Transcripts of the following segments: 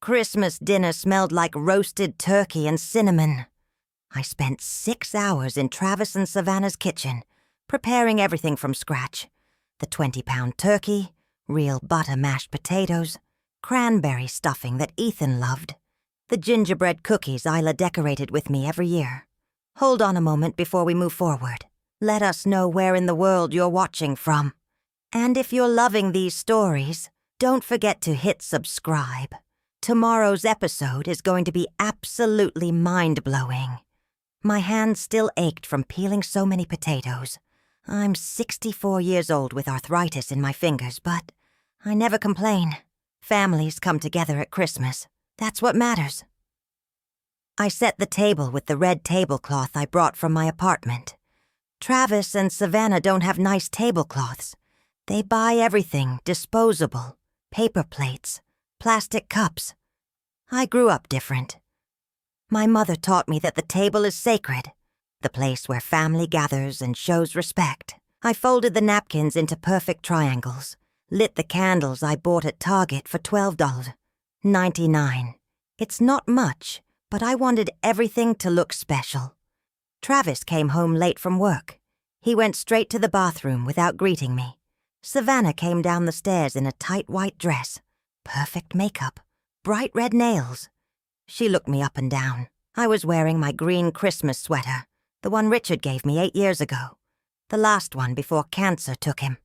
Christmas dinner smelled like roasted turkey and cinnamon. I spent 6 hours in Travis and Savannah's kitchen, preparing everything from scratch. The 20-pound turkey, real butter mashed potatoes, cranberry stuffing that Ethan loved, the gingerbread cookies Isla decorated with me every year. Hold on a moment before we move forward. Let us know where in the world you're watching from. And if you're loving these stories, don't forget to hit subscribe. Tomorrow's episode is going to be absolutely mind-blowing. My hands still ached from peeling so many potatoes. I'm 64 years old with arthritis in my fingers, but I never complain. Families come together at Christmas. That's what matters. I set the table with the red tablecloth I brought from my apartment. Travis and Savannah don't have nice tablecloths. They buy everything disposable, paper plates, plastic cups. I grew up different. My mother taught me that the table is sacred, the place where family gathers and shows respect. I folded the napkins into perfect triangles, lit the candles I bought at Target for $12.99. It's not much, but I wanted everything to look special. Travis came home late from work. He went straight to the bathroom without greeting me. Savannah came down the stairs in a tight white dress, perfect makeup, bright red nails. She looked me up and down. I was wearing my green Christmas sweater, the one Richard gave me 8 years ago, the last one before cancer took him.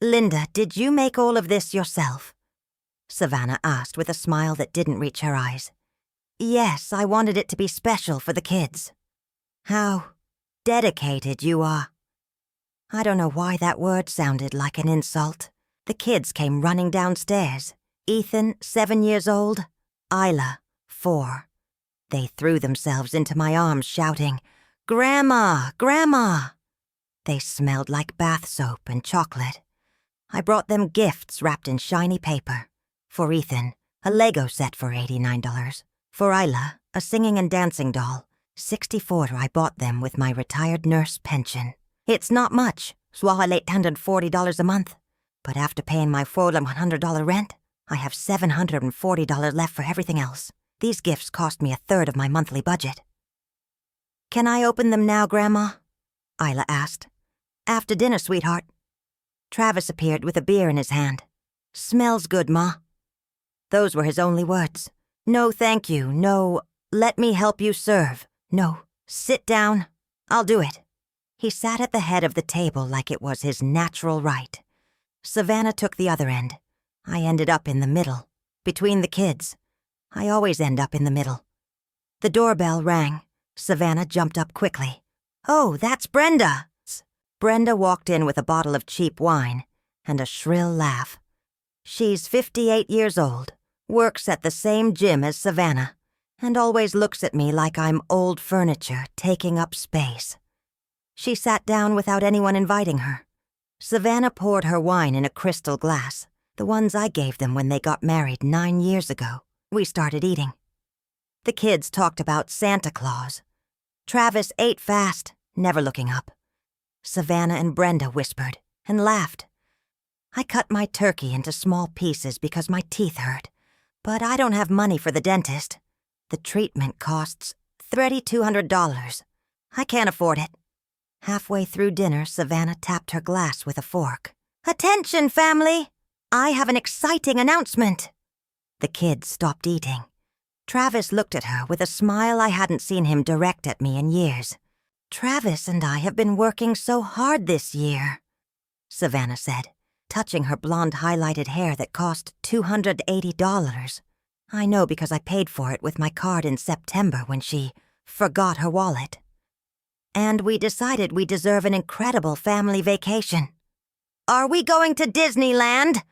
"Linda, did you make all of this yourself?" Savannah asked with a smile that didn't reach her eyes. "Yes, I wanted it to be special for the kids." "How dedicated you are." I don't know why that word sounded like an insult. The kids came running downstairs. Ethan, 7 years old. Isla, 4. They threw themselves into my arms shouting, "Grandma! Grandma!" They smelled like bath soap and chocolate. I brought them gifts wrapped in shiny paper. For Ethan, a Lego set for $89. For Isla, a singing and dancing doll. $64 I bought them with my retired nurse pension. It's not much, swallow $840 a month. But after paying my $400 rent, I have $740 left for everything else. These gifts cost me 1/3 of my monthly budget. "Can I open them now, Grandma?" Isla asked. "After dinner, sweetheart." Travis appeared with a beer in his hand. "Smells good, Ma." Those were his only words. No thank you, no let me help you serve, no sit down, I'll do it. He sat at the head of the table like it was his natural right. Savannah took the other end. I ended up in the middle, between the kids. I always end up in the middle. The doorbell rang. Savannah jumped up quickly. "Oh, that's Brenda!" Brenda walked in with a bottle of cheap wine and a shrill laugh. She's 58 years old, works at the same gym as Savannah, and always looks at me like I'm old furniture taking up space. She sat down without anyone inviting her. Savannah poured her wine in a crystal glass, the ones I gave them when they got married 9 years ago. We started eating. The kids talked about Santa Claus. Travis ate fast, never looking up. Savannah and Brenda whispered and laughed. I cut my turkey into small pieces because my teeth hurt, but I don't have money for the dentist. The treatment costs $3,200. I can't afford it. Halfway through dinner, Savannah tapped her glass with a fork. "Attention, family! I have an exciting announcement." The kids stopped eating. Travis looked at her with a smile I hadn't seen him direct at me in years. "Travis and I have been working so hard this year," Savannah said, touching her blonde highlighted hair that cost $280. I know because I paid for it with my card in September when she forgot her wallet. "And we decided we deserve an incredible family vacation." "Are we going to Disneyland?"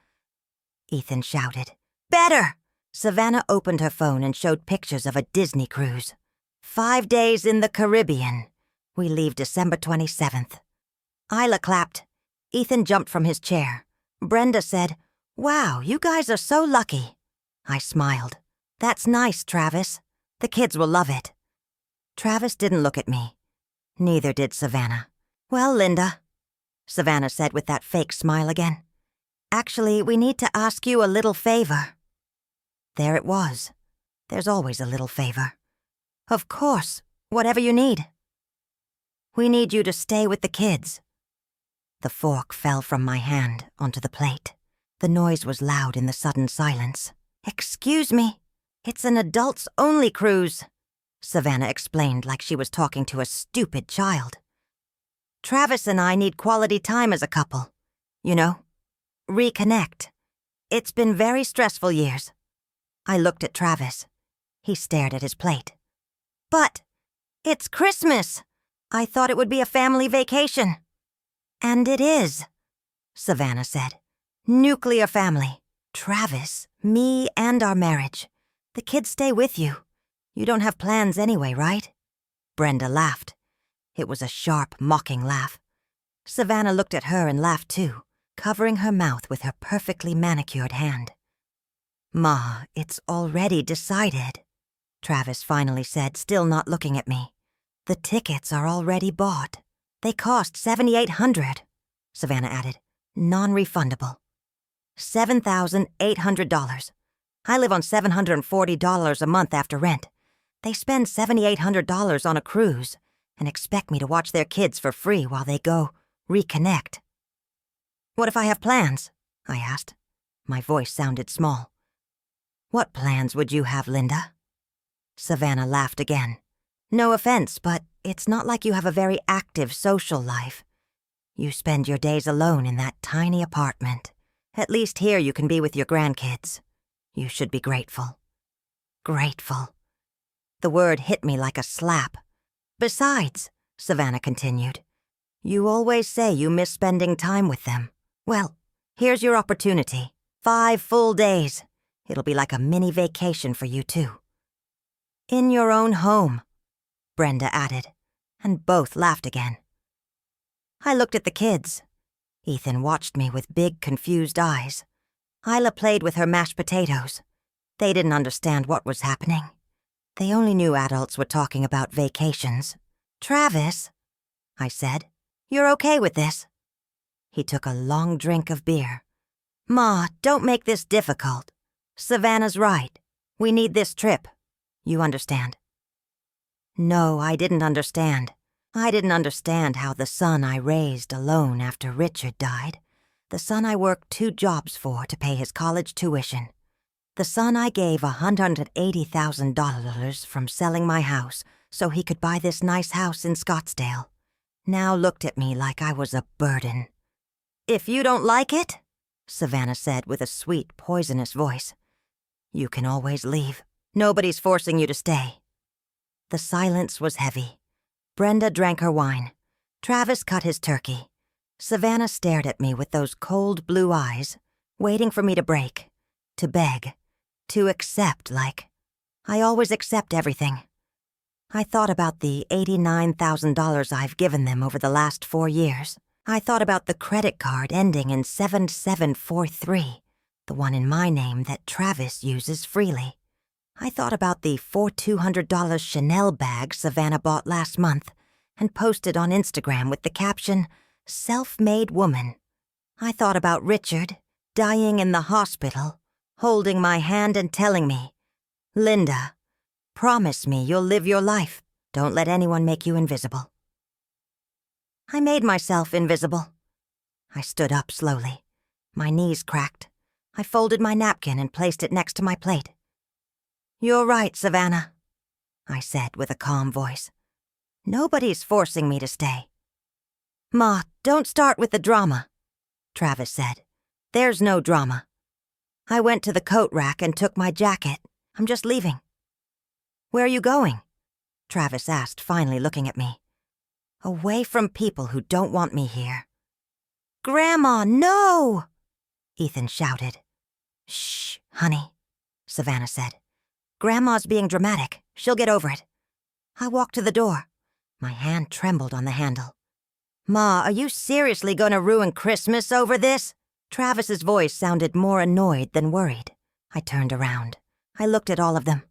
Ethan shouted. "Better!" Savannah opened her phone and showed pictures of a Disney cruise. 5 days in the Caribbean. We leave December 27th. Isla clapped. Ethan jumped from his chair. Brenda said, "Wow, you guys are so lucky." I smiled. "That's nice, Travis. The kids will love it." Travis didn't look at me. Neither did Savannah. "Well, Linda," Savannah said with that fake smile again. "Actually, we need to ask you a little favor." There it was. There's always a little favor. Of course, whatever you need. We need you to stay with the kids. The fork fell from my hand onto the plate. The noise was loud in the sudden silence. Excuse me, it's an adults-only cruise, Savannah explained like she was talking to a stupid child. Travis and I need quality time as a couple. You know, reconnect. It's been very stressful years. I looked at Travis. He stared at his plate. But it's Christmas. I thought it would be a family vacation. And it is, Savannah said. Nuclear family. Travis, me, and our marriage. The kids stay with you. You don't have plans anyway, right? Brenda laughed. It was a sharp, mocking laugh. Savannah looked at her and laughed too, covering her mouth with her perfectly manicured hand. Ma, it's already decided, Travis finally said, still not looking at me. The tickets are already bought. They cost $7,800, Savannah added, non-refundable. $7,800. I live on $740 a month after rent. They spend $7,800 on a cruise and expect me to watch their kids for free while they go reconnect. What if I have plans? I asked. My voice sounded small. What plans would you have, Linda? Savannah laughed again. No offense, but it's not like you have a very active social life. You spend your days alone in that tiny apartment. At least here you can be with your grandkids. You should be grateful. Grateful. The word hit me like a slap. Besides, Savannah continued, you always say you miss spending time with them. Well, here's your opportunity. 5 full days. It'll be like a mini vacation for you too. In your own home, Brenda added, and both laughed again. I looked at the kids. Ethan watched me with big, confused eyes. Isla played with her mashed potatoes. They didn't understand what was happening. They only knew adults were talking about vacations. Travis, I said, you're okay with this? He took a long drink of beer. Ma, don't make this difficult. Savannah's right. We need this trip. You understand? No, I didn't understand. I didn't understand how the son I raised alone after Richard died, the son I worked 2 jobs for to pay his college tuition, the son I gave $180,000 from selling my house so he could buy this nice house in Scottsdale, now looked at me like I was a burden. If you don't like it, Savannah said with a sweet, poisonous voice, you can always leave. Nobody's forcing you to stay. The silence was heavy. Brenda drank her wine. Travis cut his turkey. Savannah stared at me with those cold blue eyes, waiting for me to break, to beg, to accept like, I always accept everything. I thought about the $89,000 I've given them over the last 4 years. I thought about the credit card ending in 7743, the one in my name that Travis uses freely. I thought about the $200 Chanel bag Savannah bought last month and posted on Instagram with the caption, Self-Made Woman. I thought about Richard, dying in the hospital, holding my hand and telling me, Linda, promise me you'll live your life. Don't let anyone make you invisible. I made myself invisible. I stood up slowly. My knees cracked. I folded my napkin and placed it next to my plate. You're right, Savannah, I said with a calm voice. Nobody's forcing me to stay. Ma, don't start with the drama, Travis said. There's no drama. I went to the coat rack and took my jacket. I'm just leaving. Where are you going? Travis asked, finally looking at me. Away from people who don't want me here. Grandma, no! Ethan shouted. Shh, honey, Savannah said. Grandma's being dramatic. She'll get over it. I walked to the door. My hand trembled on the handle. Ma, are you seriously going to ruin Christmas over this? Travis's voice sounded more annoyed than worried. I turned around. I looked at all of them.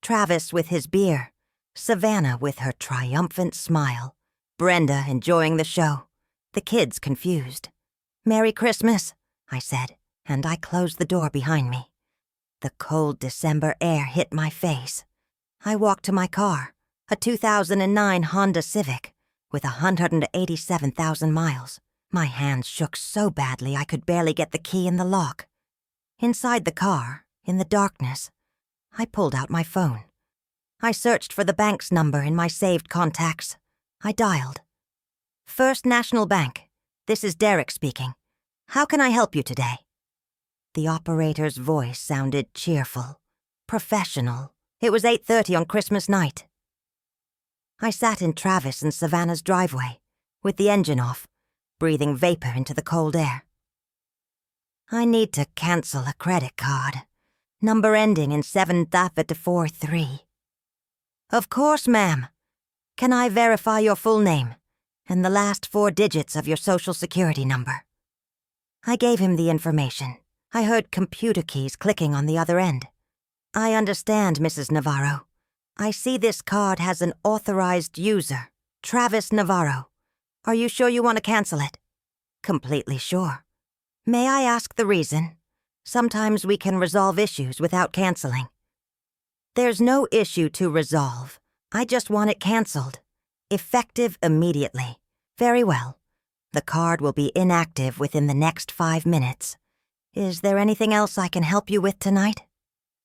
Travis with his beer. Savannah with her triumphant smile. Brenda enjoying the show. The kids confused. Merry Christmas, I said, and I closed the door behind me. The cold December air hit my face. I walked to my car, a 2009 Honda Civic with 187,000 miles. My hands shook so badly I could barely get the key in the lock. Inside the car, in the darkness, I pulled out my phone. I searched for the bank's number in my saved contacts. I dialed. First National Bank. This is Derek speaking. How can I help you today? The operator's voice sounded cheerful, professional. It was 8:30 on Christmas night. I sat in Travis and Savannah's driveway, with the engine off, breathing vapor into the cold air. I need to cancel a credit card. Number ending in 743. Of course, ma'am. Can I verify your full name and the last 4 digits of your social security number? I gave him the information. I heard computer keys clicking on the other end. I understand, Mrs. Navarro. I see this card has an authorized user, Travis Navarro. Are you sure you want to cancel it? Completely sure. May I ask the reason? Sometimes we can resolve issues without canceling. There's no issue to resolve. I just want it canceled. Effective immediately. Very well. The card will be inactive within the next 5 minutes. Is there anything else I can help you with tonight?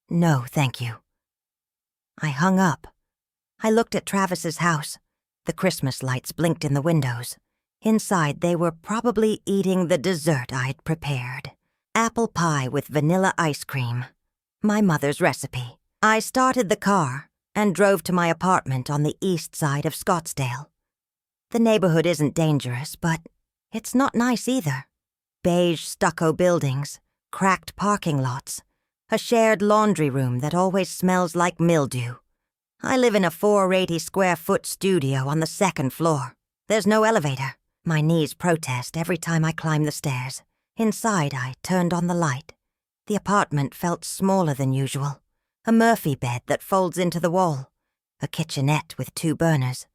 No, thank you. I hung up. I looked at Travis's house. The Christmas lights blinked in the windows. Inside, they were probably eating the dessert I'd prepared. Apple pie with vanilla ice cream. My mother's recipe. I started the car and drove to my apartment on the east side of Scottsdale. The neighborhood isn't dangerous, but it's not nice either. Beige stucco buildings, cracked parking lots, a shared laundry room that always smells like mildew. I live in a 480-square-foot studio on the 2nd floor. There's no elevator. My knees protest every time I climb the stairs. Inside, I turned on the light. The apartment felt smaller than usual. A Murphy bed that folds into the wall. A kitchenette with 2 burners.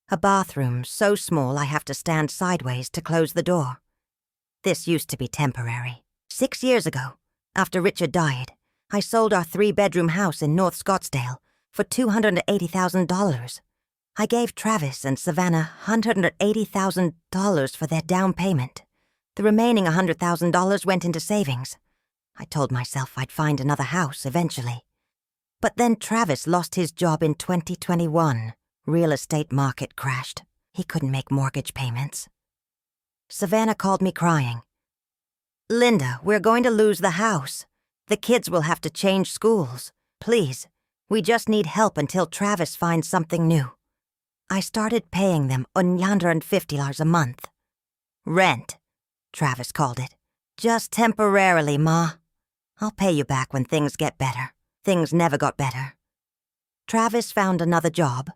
A bathroom so small I have to stand sideways to close the door. This used to be temporary. 6 years ago, after Richard died, I sold our 3-bedroom house in North Scottsdale for $280,000. I gave Travis and Savannah $180,000 for their down payment. The remaining $100,000 went into savings. I told myself I'd find another house eventually. But then Travis lost his job in 2021. Real estate market crashed. He couldn't make mortgage payments. Savannah called me crying. Linda, we're going to lose the house. The kids will have to change schools. Please, we just need help until Travis finds something new. I started paying them $150 a month. Rent, Travis called it. Just temporarily, Ma. I'll pay you back when things get better. Things never got better. Travis found another job,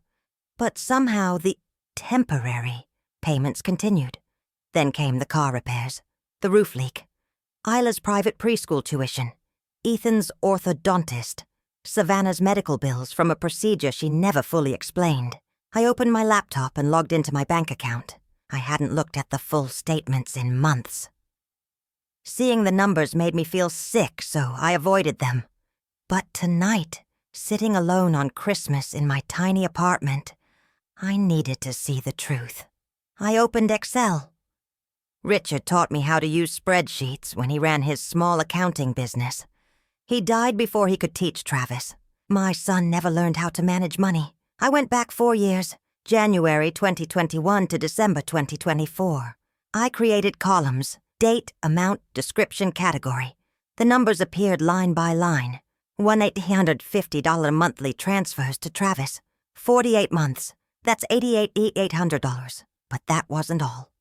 but somehow the temporary payments continued. Then came the car repairs, the roof leak, Isla's private preschool tuition, Ethan's orthodontist, Savannah's medical bills from a procedure she never fully explained. I opened my laptop and logged into my bank account. I hadn't looked at the full statements in months. Seeing the numbers made me feel sick, so I avoided them. But tonight, sitting alone on Christmas in my tiny apartment, I needed to see the truth. I opened Excel. Richard taught me how to use spreadsheets when he ran his small accounting business. He died before he could teach Travis. My son never learned how to manage money. I went back 4 years, January 2021 to December 2024. I created columns, date, amount, description, category. The numbers appeared line by line. $1,850 monthly transfers to Travis. 48 months. That's $88,800. But that wasn't all.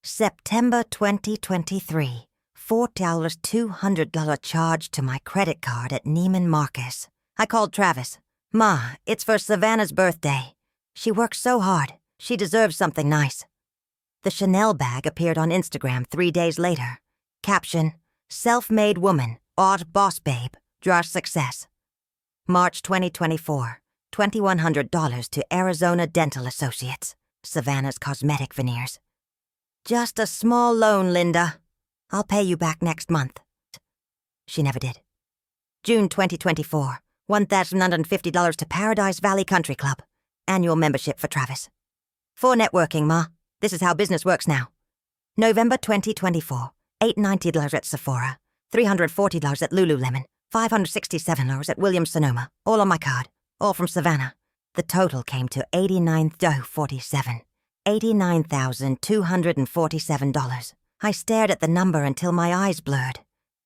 September 2023. $4,200 charge to my credit card at Neiman Marcus. I called Travis. Ma, it's for Savannah's birthday. She works so hard. She deserves something nice. The Chanel bag appeared on Instagram 3 days later. Caption, self-made woman, odd boss babe, draws success. March 2024, $2,100 to Arizona Dental Associates, Savannah's cosmetic veneers. Just a small loan, Linda. I'll pay you back next month. She never did. June 2024, $1,950 to Paradise Valley Country Club. Annual membership for Travis. For networking, Ma. This is how business works now. November 2024, $890 at Sephora, $340 at Lululemon, $567 at Williams-Sonoma, all on my card, all from Savannah. The total came to $89,247. I stared at the number until my eyes blurred.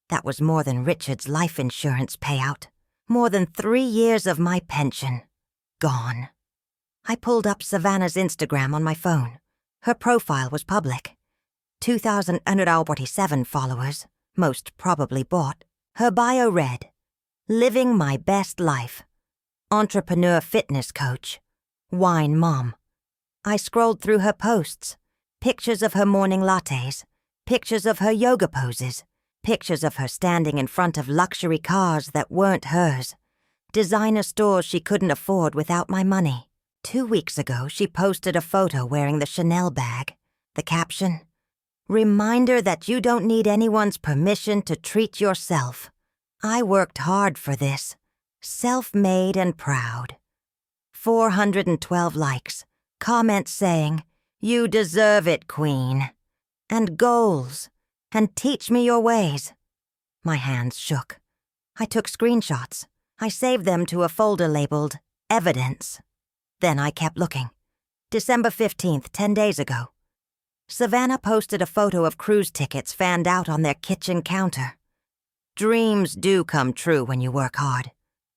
That was more than Richard's life insurance payout. More than 3 years of my pension. Gone. I pulled up Savannah's Instagram on my phone. Her profile was public. 2,147 followers, most probably bought. Her bio read, "Living my best life. Entrepreneur fitness coach. Wine mom." I scrolled through her posts. Pictures of her morning lattes. Pictures of her yoga poses. Pictures of her standing in front of luxury cars that weren't hers. Designer stores she couldn't afford without my money. 2 weeks ago, she posted a photo wearing the Chanel bag. The caption, "Reminder that you don't need anyone's permission to treat yourself. I worked hard for this. Self-made and proud." 412 likes. Comments saying, "You deserve it, Queen." And goals. And "teach me your ways." My hands shook. I took screenshots. I saved them to a folder labeled Evidence. Then I kept looking. December 15th, 10 days ago. Savannah posted a photo of cruise tickets fanned out on their kitchen counter. Dreams do come true when you work hard.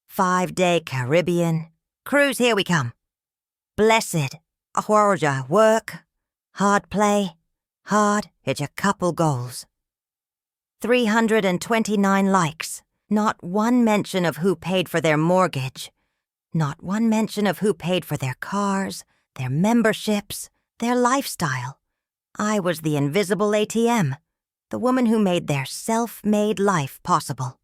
5-day Caribbean. Cruise, here we come. Blessed. Ahwarja, work. Hard play. Hard, it's a couple goals. 329 likes. Not one mention of who paid for their mortgage. Not one mention of who paid for their cars, their memberships, their lifestyle. I was the invisible ATM, the woman who made their self-made life possible.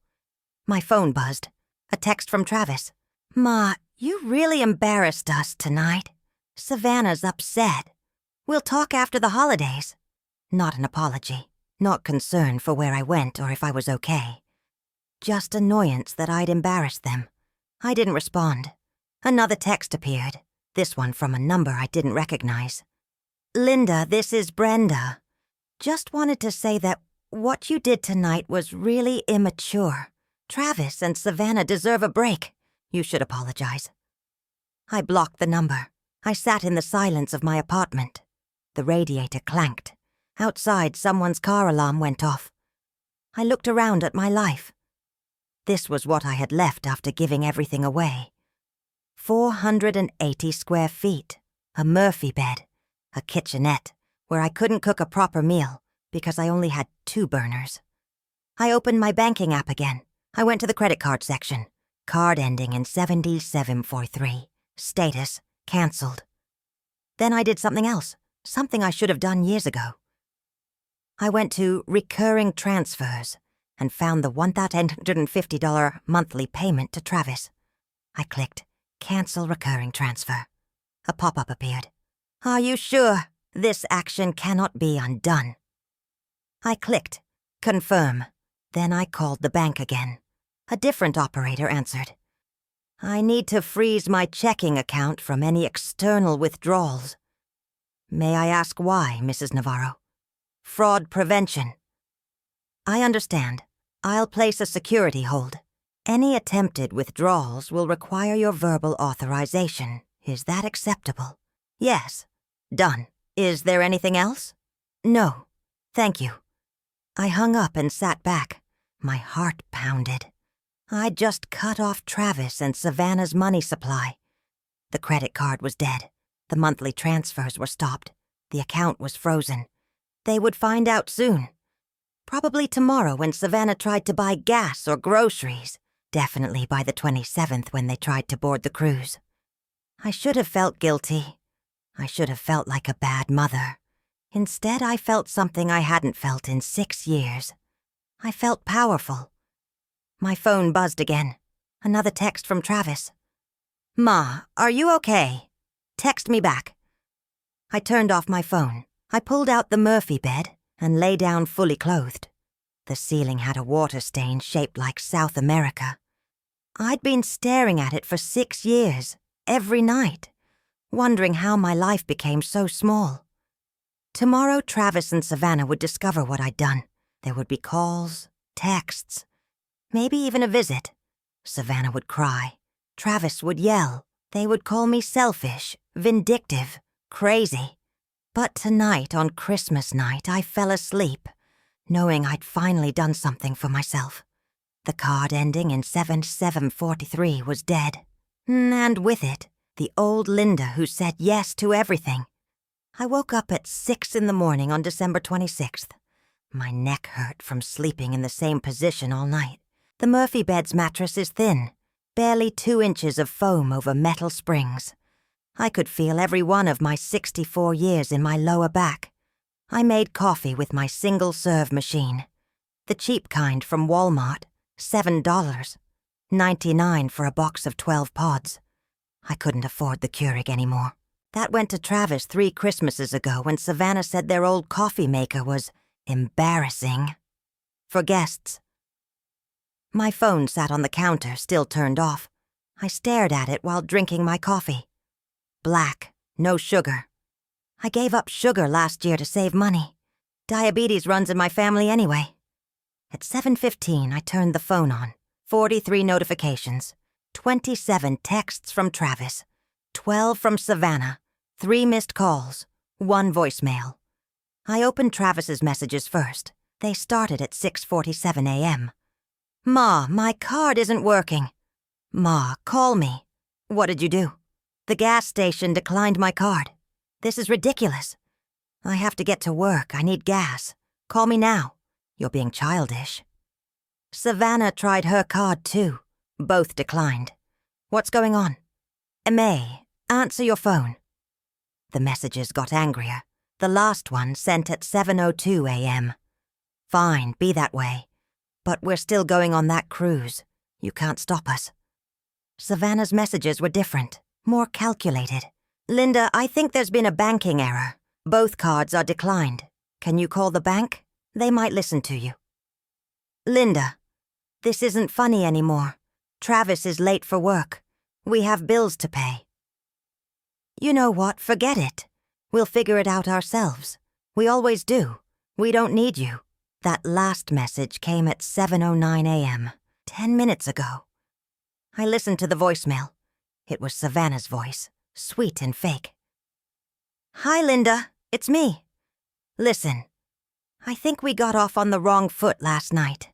My phone buzzed. A text from Travis. "Ma, you really embarrassed us tonight. Savannah's upset. We'll talk after the holidays." Not an apology. Not concern for where I went or if I was okay. Just annoyance that I'd embarrassed them. I didn't respond. Another text appeared, this one from a number I didn't recognize. "Linda, this is Brenda. Just wanted to say that what you did tonight was really immature. Travis and Savannah deserve a break. You should apologize." I blocked the number. I sat in the silence of my apartment. The radiator clanked. Outside, someone's car alarm went off. I looked around at my life. This was what I had left after giving everything away. 480 square feet, a Murphy bed, a kitchenette where I couldn't cook a proper meal because I only had 2 burners. I opened my banking app again. I went to the credit card section. Card ending in 7743. Status, canceled. Then I did something else, something I should have done years ago. I went to recurring transfers and found the $1,850 monthly payment to Travis. I clicked Cancel Recurring Transfer. A pop-up appeared. "Are you sure? This action cannot be undone." I clicked Confirm. Then I called the bank again. A different operator answered. "I need to freeze my checking account from any external withdrawals." "May I ask why, Mrs. Navarro?" "Fraud prevention." "I understand. I'll place a security hold. Any attempted withdrawals will require your verbal authorization. Is that acceptable?" "Yes." "Done. Is there anything else?" "No. Thank you." I hung up and sat back. My heart pounded. I'd just cut off Travis and Savannah's money supply. The credit card was dead. The monthly transfers were stopped. The account was frozen. They would find out soon. Probably tomorrow when Savannah tried to buy gas or groceries. Definitely by the 27th when they tried to board the cruise. I should have felt guilty. I should have felt like a bad mother. Instead, I felt something I hadn't felt in 6 years. I felt powerful. My phone buzzed again. Another text from Travis. "Ma, are you okay? Text me back." I turned off my phone. I pulled out the Murphy bed and lay down fully clothed. The ceiling had a water stain shaped like South America. I'd been staring at it for 6 years, every night, wondering how my life became so small. Tomorrow, Travis and Savannah would discover what I'd done. There would be calls, texts, maybe even a visit. Savannah would cry. Travis would yell. They would call me selfish, vindictive, crazy. But tonight, on Christmas night, I fell asleep, knowing I'd finally done something for myself. The card ending in 7743 was dead. And with it, the old Linda who said yes to everything. I woke up at 6 in the morning on December 26th. My neck hurt from sleeping in the same position all night. The Murphy bed's mattress is thin, barely 2 inches of foam over metal springs. I could feel every one of my 64 years in my lower back. I made coffee with my single-serve machine. The cheap kind from Walmart, $7, $99 for a box of 12 pods. I couldn't afford the Keurig anymore. That went to Travis 3 Christmases ago when Savannah said their old coffee maker was embarrassing for guests. My phone sat on the counter, still turned off. I stared at it while drinking my coffee. Black, no sugar. I gave up sugar last year to save money. Diabetes runs in my family anyway. At 7:15, I turned the phone on. 43 notifications, 27 texts from Travis, 12 from Savannah, 3 missed calls, 1 voicemail. I opened Travis's messages first. They started at 6:47 a.m. Ma, my card isn't working. Ma, call me. What did you do? The gas station declined my card. This is ridiculous. I have to get to work. I need gas. Call me now. You're being childish. Savannah tried her card too. Both declined. What's going on? May, answer your phone. The messages got angrier. The last one sent at 7:02 a.m. Fine, be that way. But we're still going on that cruise. You can't stop us. Savannah's messages were different, more calculated. Linda, I think there's been a banking error. Both cards are declined. Can you call the bank? They might listen to you. Linda, this isn't funny anymore. Travis is late for work. We have bills to pay. You know what? Forget it. We'll figure it out ourselves. We always do. We don't need you. That last message came at 7:09 a.m., 10 minutes ago. I listened to the voicemail. It was Savannah's voice, sweet and fake. Hi, Linda. It's me. Listen, I think we got off on the wrong foot last night.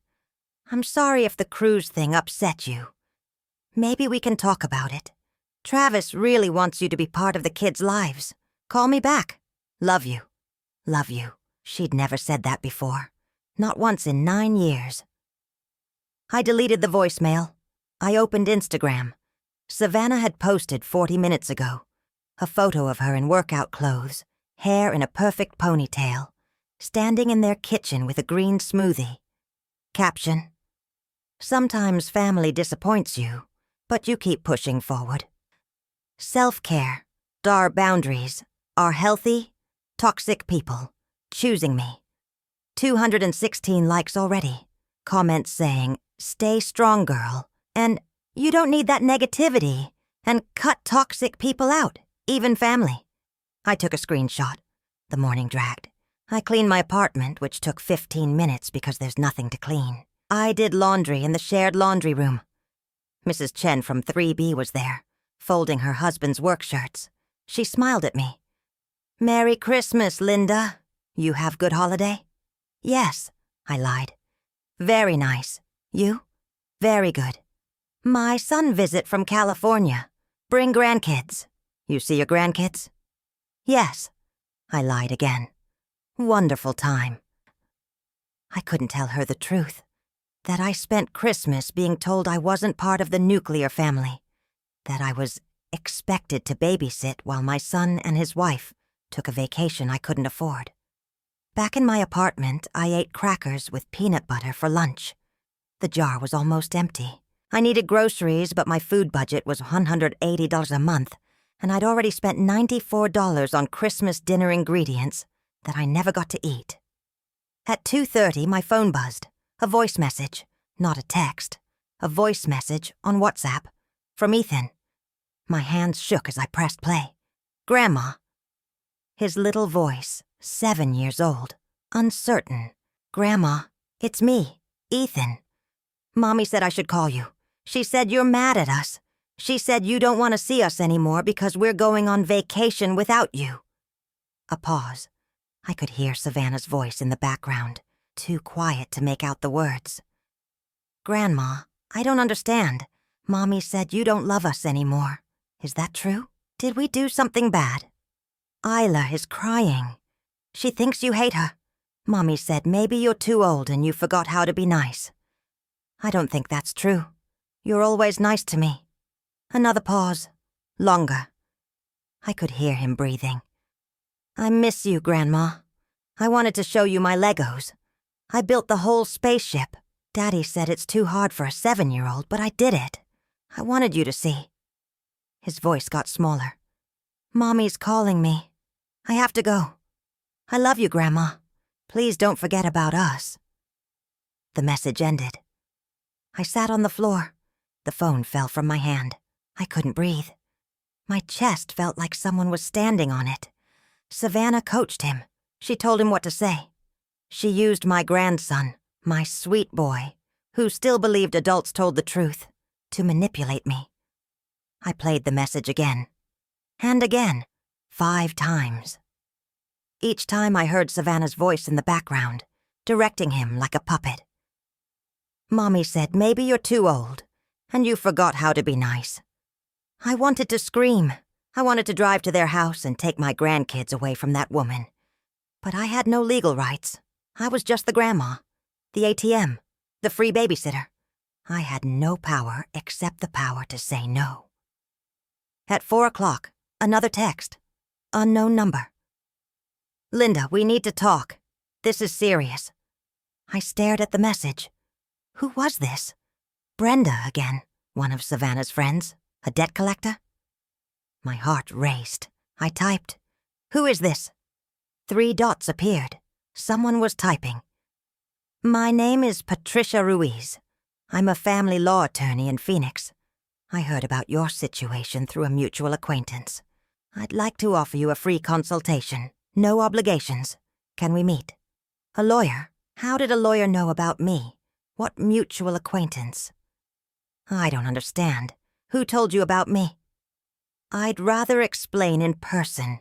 I'm sorry if the cruise thing upset you. Maybe we can talk about it. Travis really wants you to be part of the kids' lives. Call me back. Love you. Love you. She'd never said that before. Not once in 9 years. I deleted the voicemail. I opened Instagram. Savannah had posted 40 minutes ago. A photo of her in workout clothes, hair in a perfect ponytail, standing in their kitchen with a green smoothie. Caption: sometimes family disappoints you, but you keep pushing forward. Self-care, our boundaries, are healthy, toxic people, choosing me. 216 likes already. Comments saying, stay strong, girl, and you don't need that negativity, and cut toxic people out, even family. I took a screenshot. The morning dragged. I cleaned my apartment, which took 15 minutes because there's nothing to clean. I did laundry in the shared laundry room. Mrs. Chen from 3B was there, folding her husband's work shirts. She smiled at me. Merry Christmas, Linda. You have good holiday? Yes, I lied. Very nice. You? Very good. My son visit from California. Bring grandkids. You see your grandkids? Yes. I lied again. Wonderful time. I couldn't tell her the truth. That I spent Christmas being told I wasn't part of the nuclear family. That I was expected to babysit while my son and his wife took a vacation I couldn't afford. Back in my apartment, I ate crackers with peanut butter for lunch. The jar was almost empty. I needed groceries, but my food budget was $180 a month, and I'd already spent $94 on Christmas dinner ingredients that I never got to eat. At 2:30, my phone buzzed. A voice message, not a text. A voice message on WhatsApp from Ethan. My hands shook as I pressed play. Grandma. His little voice, 7 years old, uncertain. Grandma, it's me, Ethan. Mommy said I should call you. She said you're mad at us. She said you don't want to see us anymore because we're going on vacation without you. A pause. I could hear Savannah's voice in the background, too quiet to make out the words. Grandma, I don't understand. Mommy said you don't love us anymore. Is that true? Did we do something bad? Isla is crying. She thinks you hate her. Mommy said maybe you're too old and you forgot how to be nice. I don't think that's true. You're always nice to me. Another pause. Longer. I could hear him breathing. I miss you, Grandma. I wanted to show you my Legos. I built the whole spaceship. Daddy said it's too hard for a 7-year-old, but I did it. I wanted you to see. His voice got smaller. Mommy's calling me. I have to go. I love you, Grandma. Please don't forget about us. The message ended. I sat on the floor. The phone fell from my hand. I couldn't breathe. My chest felt like someone was standing on it. Savannah coached him. She told him what to say. She used my grandson, my sweet boy, who still believed adults told the truth, to manipulate me. I played the message again. And again. 5 times. Each time I heard Savannah's voice in the background, directing him like a puppet. Mommy said maybe you're too old, and you forgot how to be nice. I wanted to scream. I wanted to drive to their house and take my grandkids away from that woman. But I had no legal rights. I was just the grandma, the ATM, the free babysitter. I had no power except the power to say no. At 4 o'clock, another text. Unknown number. Linda, we need to talk. This is serious. I stared at the message. Who was this? Brenda again, one of Savannah's friends, a debt collector? My heart raced. I typed, "Who is this?" 3 dots appeared. Someone was typing. My name is Patricia Ruiz. I'm a family law attorney in Phoenix. I heard about your situation through a mutual acquaintance. I'd like to offer you a free consultation. No obligations. Can we meet? A lawyer? How did a lawyer know about me? What mutual acquaintance? I don't understand. Who told you about me? I'd rather explain in person.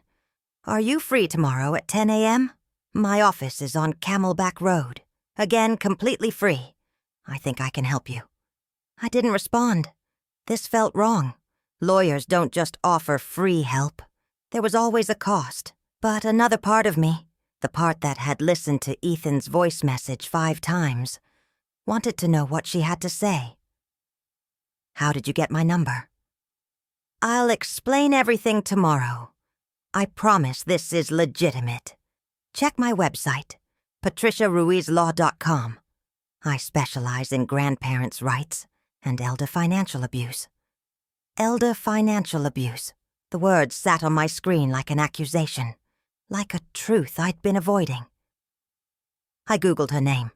Are you free tomorrow at 10 a.m.? My office is on Camelback Road. Again, completely free. I think I can help you. I didn't respond. This felt wrong. Lawyers don't just offer free help. There was always a cost. But another part of me, the part that had listened to Ethan's voice message 5 times, wanted to know what she had to say. How did you get my number? I'll explain everything tomorrow. I promise this is legitimate. Check my website, patriciaruizlaw.com. I specialize in grandparents' rights and elder financial abuse. Elder financial abuse. The words sat on my screen like an accusation, like a truth I'd been avoiding. I Googled her name.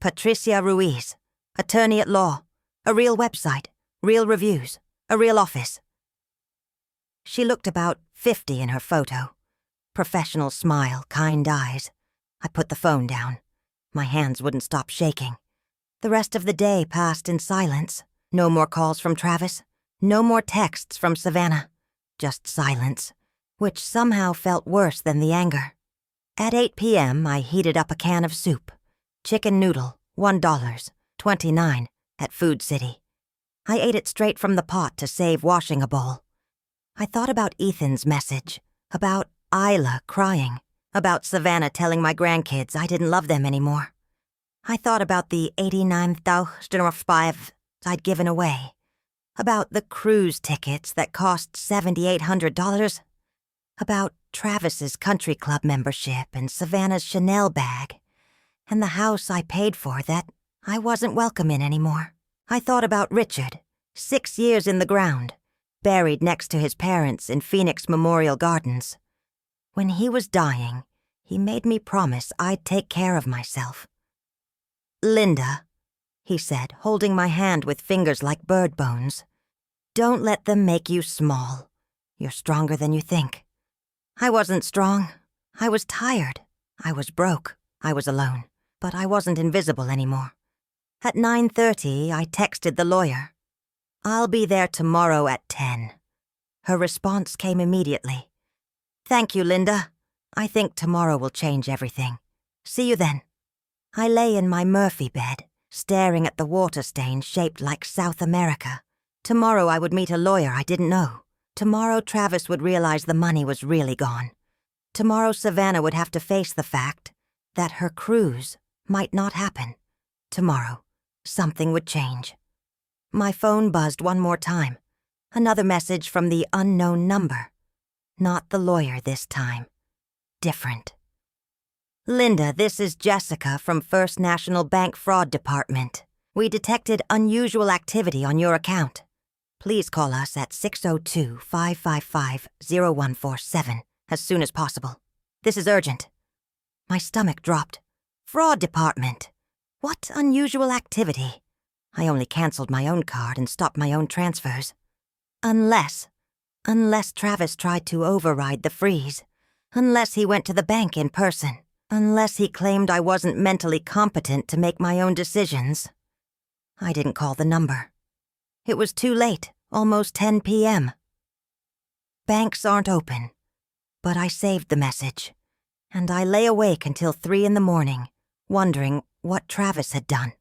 Patricia Ruiz, attorney at law, a real website, real reviews, a real office. She looked about 50 in her photo. Professional smile, kind eyes. I put the phone down. My hands wouldn't stop shaking. The rest of the day passed in silence. No more calls from Travis. No more texts from Savannah. Just silence, which somehow felt worse than the anger. At 8 p.m., I heated up a can of soup. Chicken noodle, $1.29 at Food City. I ate it straight from the pot to save washing a bowl. I thought about Ethan's message, about Isla crying, about Savannah telling my grandkids I didn't love them anymore. I thought about the $89,000 I'd given away, about the cruise tickets that cost $7,800, about Travis's country club membership and Savannah's Chanel bag, and the house I paid for that I wasn't welcome in anymore. I thought about Richard, 6 years in the ground, buried next to his parents in Phoenix Memorial Gardens. When he was dying, he made me promise I'd take care of myself. Linda, he said, holding my hand with fingers like bird bones. Don't let them make you small. You're stronger than you think. I wasn't strong. I was tired. I was broke. I was alone. But I wasn't invisible anymore. At 9:30, I texted the lawyer. I'll be there tomorrow at 10. Her response came immediately. Thank you, Linda. I think tomorrow will change everything. See you then. I lay in my Murphy bed, staring at the water stain shaped like South America. Tomorrow I would meet a lawyer I didn't know. Tomorrow Travis would realize the money was really gone. Tomorrow Savannah would have to face the fact that her cruise might not happen. Tomorrow, something would change. My phone buzzed one more time. Another message from the unknown number. Not the lawyer this time. Different. Linda, this is Jessica from First National Bank Fraud Department. We detected unusual activity on your account. Please call us at 602-555-0147 as soon as possible. This is urgent. My stomach dropped. Fraud Department. What unusual activity? I only canceled my own card and stopped my own transfers. Unless Travis tried to override the freeze. Unless he went to the bank in person. Unless he claimed I wasn't mentally competent to make my own decisions. I didn't call the number. It was too late, almost 10 p.m. Banks aren't open, but I saved the message, and I lay awake until 3 in the morning, wondering what Travis had done.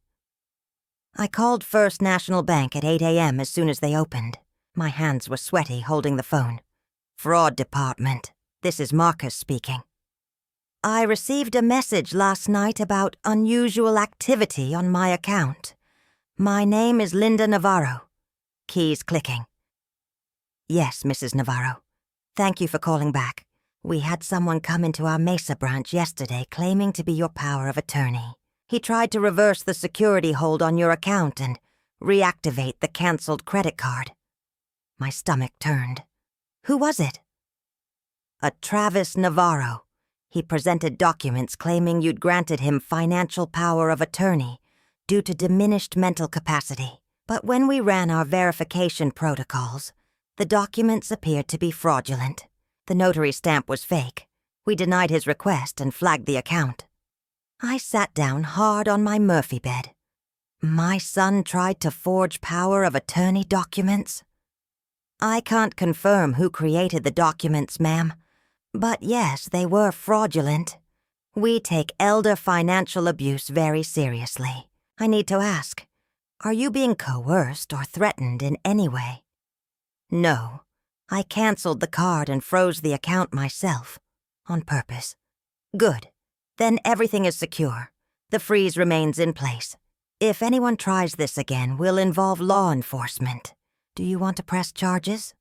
I called First National Bank at 8 a.m. as soon as they opened. My hands were sweaty holding the phone. Fraud Department. This is Marcus speaking. I received a message last night about unusual activity on my account. My name is Linda Navarro. Keys clicking. Yes, Mrs. Navarro. Thank you for calling back. We had someone come into our Mesa branch yesterday claiming to be your power of attorney. He tried to reverse the security hold on your account and reactivate the canceled credit card. My stomach turned. Who was it? A Travis Navarro. He presented documents claiming you'd granted him financial power of attorney due to diminished mental capacity. But when we ran our verification protocols, the documents appeared to be fraudulent. The notary stamp was fake. We denied his request and flagged the account. I sat down hard on my Murphy bed. My son tried to forge power of attorney documents? I can't confirm who created the documents, ma'am. But yes, they were fraudulent. We take elder financial abuse very seriously. I need to ask, are you being coerced or threatened in any way? No. I canceled the card and froze the account myself. On purpose. Good. Then everything is secure. The freeze remains in place. If anyone tries this again, we'll involve law enforcement. Do you want to press charges?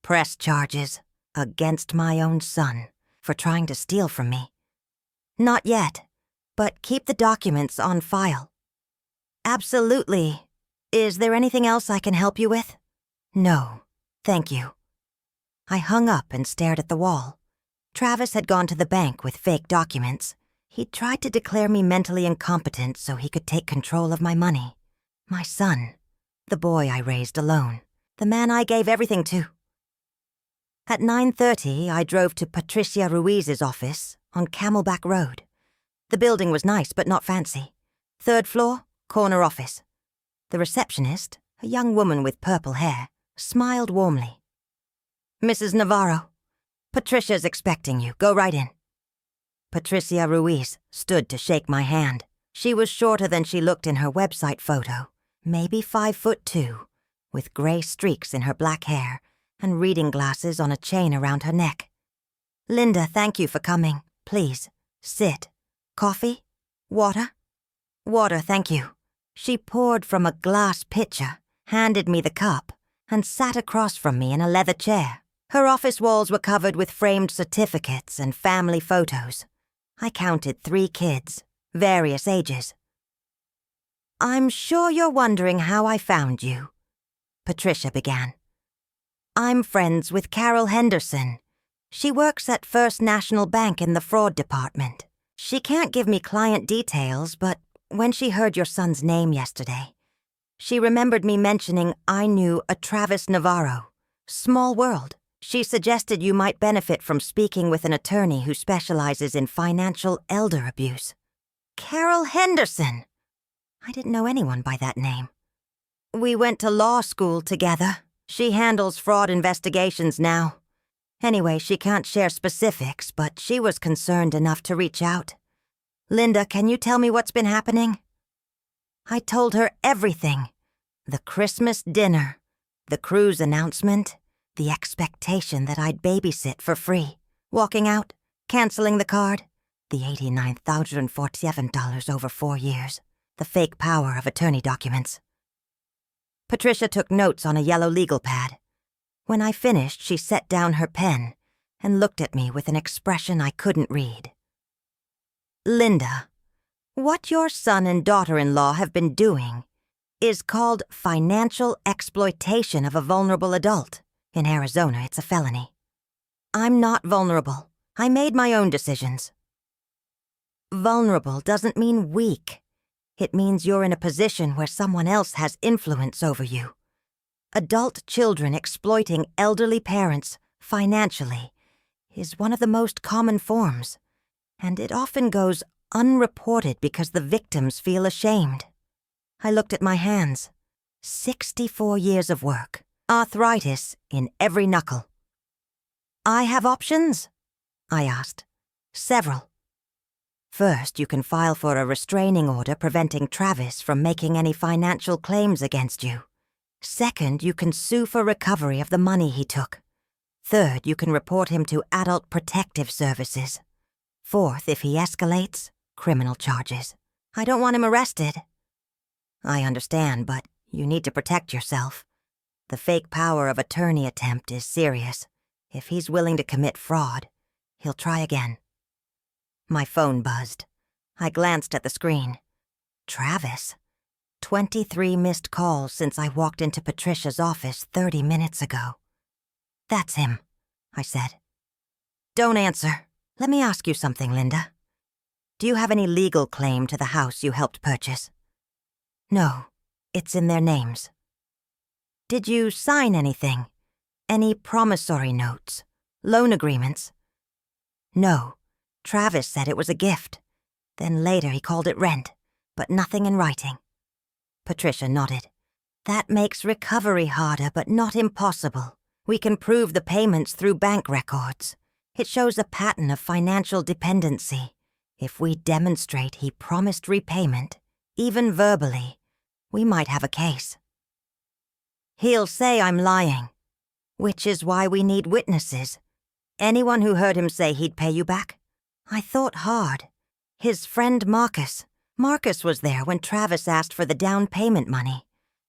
Press charges. Against my own son, for trying to steal from me. Not yet, but keep the documents on file. Absolutely. Is there anything else I can help you with? No, thank you. I hung up and stared at the wall. Travis had gone to the bank with fake documents. He tried to declare me mentally incompetent so he could take control of my money. My son, the boy I raised alone, the man I gave everything to. At 9:30, I drove to Patricia Ruiz's office on Camelback Road. The building was nice but not fancy. 3rd floor, corner office. The receptionist, a young woman with purple hair, smiled warmly. Mrs. Navarro, Patricia's expecting you. Go right in. Patricia Ruiz stood to shake my hand. She was shorter than she looked in her website photo, maybe 5'2", with gray streaks in her black hair and reading glasses on a chain around her neck. Linda, thank you for coming. Please, sit. Coffee? Water? Water, thank you. She poured from a glass pitcher, handed me the cup, and sat across from me in a leather chair. Her office walls were covered with framed certificates and family photos. I counted 3 kids, various ages. I'm sure you're wondering how I found you, Patricia began. I'm friends with Carol Henderson. She works at First National Bank in the fraud department. She can't give me client details, but When she heard your son's name yesterday, she remembered me mentioning I knew a Travis Navarro. Small world. She suggested you might benefit from speaking with an attorney who specializes in financial elder abuse. Carol Henderson! I didn't know anyone by that name. We went to law school together. She handles fraud investigations now. Anyway, she can't share specifics, but she was concerned enough to reach out. Linda, can you tell me what's been happening? I told her everything. The Christmas dinner, the cruise announcement, the expectation that I'd babysit for free, walking out, canceling the card, the $89,047 over 4 years, the fake power of attorney documents. Patricia took notes on a yellow legal pad. When I finished, she set down her pen and looked at me with an expression I couldn't read. Linda, what your son and daughter-in-law have been doing is called financial exploitation of a vulnerable adult. In Arizona, it's a felony. I'm not vulnerable. I made my own decisions. Vulnerable doesn't mean weak. It means you're in a position where someone else has influence over you. Adult children exploiting elderly parents financially is one of the most common forms, and it often goes unreported because the victims feel ashamed. I looked at my hands. 64 years of work. Arthritis in every knuckle. I have options? I asked. Several. First, you can file for a restraining order preventing Travis from making any financial claims against you. Second, you can sue for recovery of the money he took. Third, you can report him to Adult Protective Services. Fourth, if he escalates, criminal charges. I don't want him arrested. I understand, but you need to protect yourself. The fake power of attorney attempt is serious. If he's willing to commit fraud, he'll try again. My phone buzzed. I glanced at the screen. Travis. 23 missed calls since I walked into Patricia's office 30 minutes ago. That's him, I said. Don't answer. Let me ask you something, Linda. Do you have any legal claim to the house you helped purchase? No, it's in their names. Did you sign anything? Any promissory notes? Loan agreements? No. Travis said it was a gift. Then later he called it rent, but nothing in writing. Patricia nodded. That makes recovery harder, but not impossible. We can prove the payments through bank records. It shows a pattern of financial dependency. If we demonstrate he promised repayment, even verbally, we might have a case. He'll say I'm lying, which is why we need witnesses. Anyone who heard him say he'd pay you back? I thought hard. His friend Marcus. Marcus was there when Travis asked for the down payment money.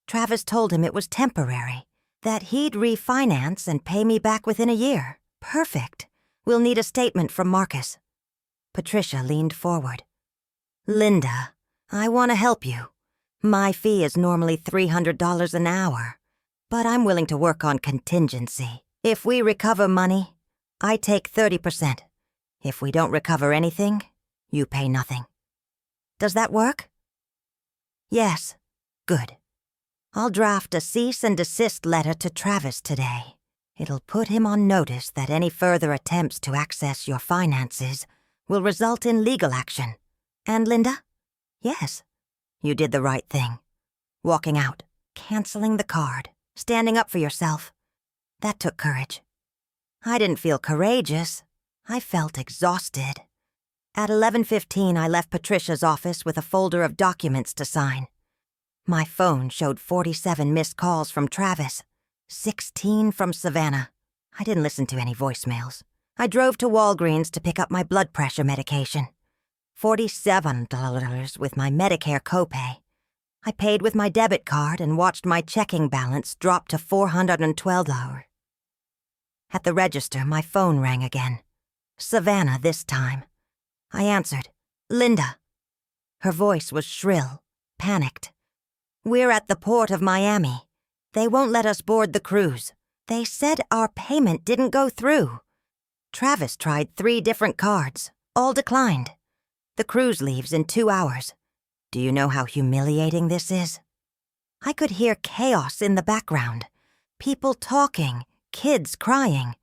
Travis told him it was temporary, that he'd refinance and pay me back within a year. Perfect. We'll need a statement from Marcus. Patricia leaned forward. Linda, I want to help you. My fee is normally $300 an hour, but I'm willing to work on contingency. If we recover money, I take 30%. If we don't recover anything, you pay nothing. Does that work? Yes. Good. I'll draft a cease and desist letter to Travis today. It'll put him on notice that any further attempts to access your finances will result in legal action. And Linda? Yes. You did the right thing. Walking out, canceling the card, standing up for yourself. That took courage. I didn't feel courageous. I felt exhausted. At 11:15, I left Patricia's office with a folder of documents to sign. My phone showed 47 missed calls from Travis, 16 from Savannah. I didn't listen to any voicemails. I drove to Walgreens to pick up my blood pressure medication. $47 with my Medicare copay. I paid with my debit card and watched my checking balance drop to $412. At the register, my phone rang again. Savannah this time. I answered. Linda. Her voice was shrill, panicked. We're at the port of Miami. They won't let us board the cruise. They said our payment didn't go through. Travis tried 3 different cards, all declined. The cruise leaves in 2 hours. Do you know how humiliating this is? I could hear chaos in the background. People talking, kids crying,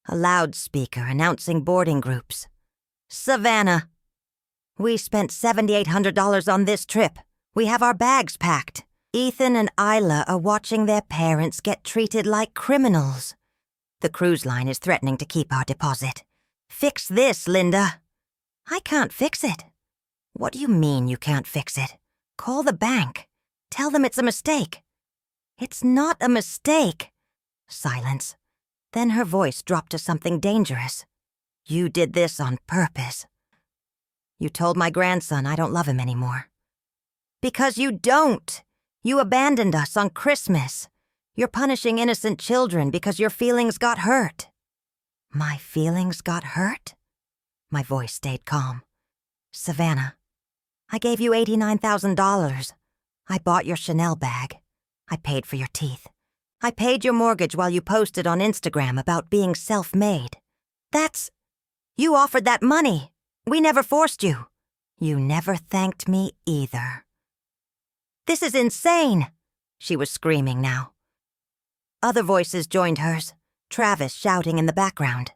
a loudspeaker announcing boarding groups. Savannah. We spent $7,800 on this trip. We have our bags packed. Ethan and Isla are watching their parents get treated like criminals. The cruise line is threatening to keep our deposit. Fix this, Linda. I can't fix it. What do you mean you can't fix it? Call the bank. Tell them it's a mistake. It's not a mistake. Silence. Then her voice dropped to something dangerous. You did this on purpose. You told my grandson I don't love him anymore. Because you don't. You abandoned us on Christmas. You're punishing innocent children because your feelings got hurt. My feelings got hurt? My voice stayed calm. Savannah, I gave you $89,000. I bought your Chanel bag. I paid for your teeth. I paid your mortgage while you posted on Instagram about being self-made. You offered that money. We never forced you. You never thanked me either. This is insane, she was screaming now. Other voices joined hers, Travis shouting in the background,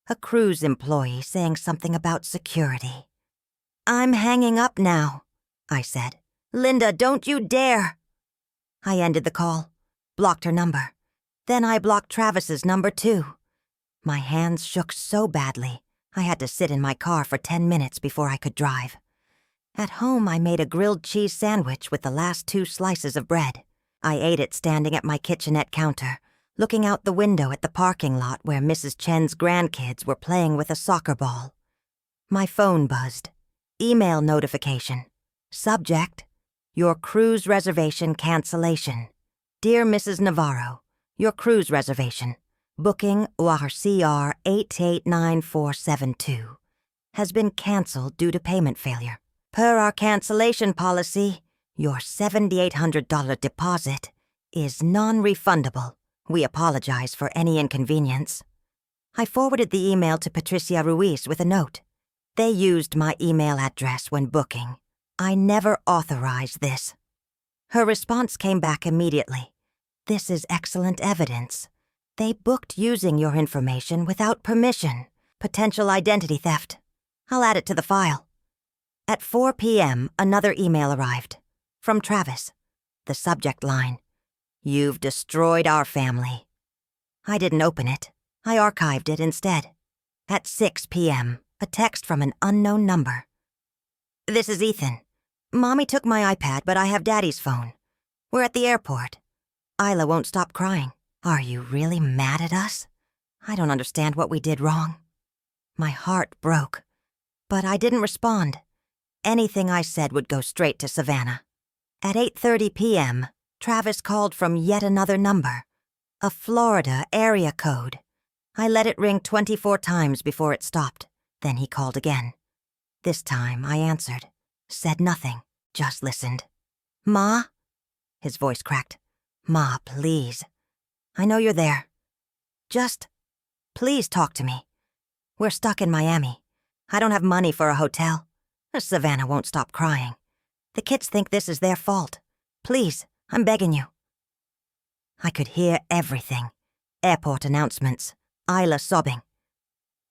a cruise employee saying something about security. I'm hanging up now, I said. Linda, don't you dare. I ended the call, blocked her number. Then I blocked Travis's number too. My hands shook so badly, I had to sit in my car for 10 minutes before I could drive. At home, I made a grilled cheese sandwich with the last 2 slices of bread. I ate it standing at my kitchenette counter, looking out the window at the parking lot where Mrs. Chen's grandkids were playing with a soccer ball. My phone buzzed. Email notification. Subject: Your cruise reservation cancellation. Dear Mrs. Navarro, your cruise reservation, booking ORCR 889472, has been canceled due to payment failure. Per our cancellation policy, your $7,800 deposit is non-refundable. We apologize for any inconvenience. I forwarded the email to Patricia Ruiz with a note. They used my email address when booking. I never authorized this. Her response came back immediately. This is excellent evidence. They booked using your information without permission. Potential identity theft. I'll add it to the file. At 4 p.m., another email arrived. From Travis. The subject line: You've destroyed our family. I didn't open it. I archived it instead. At 6 p.m., a text from an unknown number. This is Ethan. Mommy took my iPad, but I have Daddy's phone. We're at the airport. Isla won't stop crying. Are you really mad at us? I don't understand what we did wrong. My heart broke, but I didn't respond. Anything I said would go straight to Savannah. At 8:30 p.m., Travis called from yet another number, a Florida area code. I let it ring 24 times before it stopped. Then he called again. This time I answered, said nothing, just listened. Ma? His voice cracked. Ma, please. I know you're there. Just, please talk to me. We're stuck in Miami. I don't have money for a hotel. Savannah won't stop crying. The kids think this is their fault. Please, I'm begging you. I could hear everything. Airport announcements. Isla sobbing.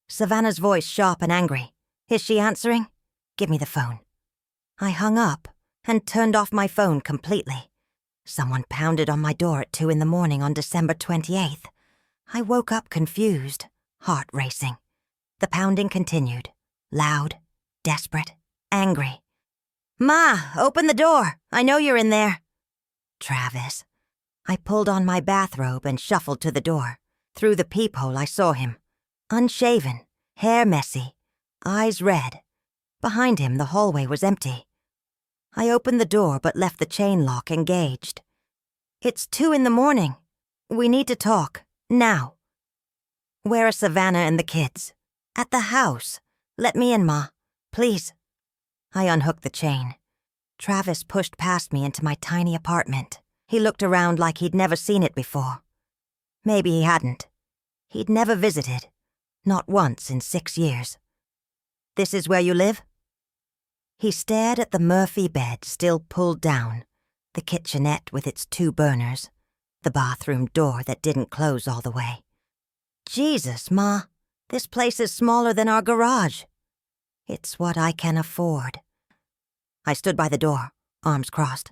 Savannah's voice sharp and angry. Is she answering? Give me the phone. I hung up and turned off my phone completely. Someone pounded on my door at 2 in the morning on December 28th. I woke up confused, heart racing. The pounding continued. Loud, desperate, angry. Ma, open the door. I know you're in there. Travis. I pulled on my bathrobe and shuffled to the door. Through the peephole I saw him. Unshaven, hair messy, eyes red. Behind him the hallway was empty. I opened the door but left the chain lock engaged. It's 2 in the morning. We need to talk. Now. Where are Savannah and the kids? At the house. Let me in, Ma. Please. I unhooked the chain. Travis pushed past me into my tiny apartment. He looked around like he'd never seen it before. Maybe he hadn't. He'd never visited. Not once in 6 years. This is where you live? He stared at the Murphy bed still pulled down, the kitchenette with its 2 burners, the bathroom door that didn't close all the way. Jesus, Ma, this place is smaller than our garage. It's what I can afford. I stood by the door, arms crossed.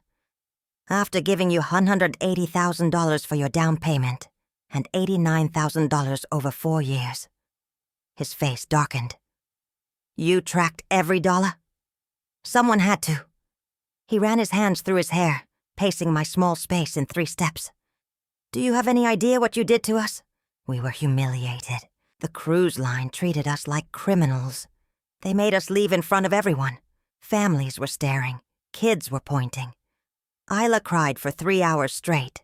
After giving you $180,000 for your down payment and $89,000 over 4 years. His face darkened. You tracked every dollar? Someone had to. He ran his hands through his hair, pacing my small space in 3 steps. Do you have any idea what you did to us? We were humiliated. The cruise line treated us like criminals. They made us leave in front of everyone. Families were staring. Kids were pointing. Isla cried for 3 hours straight.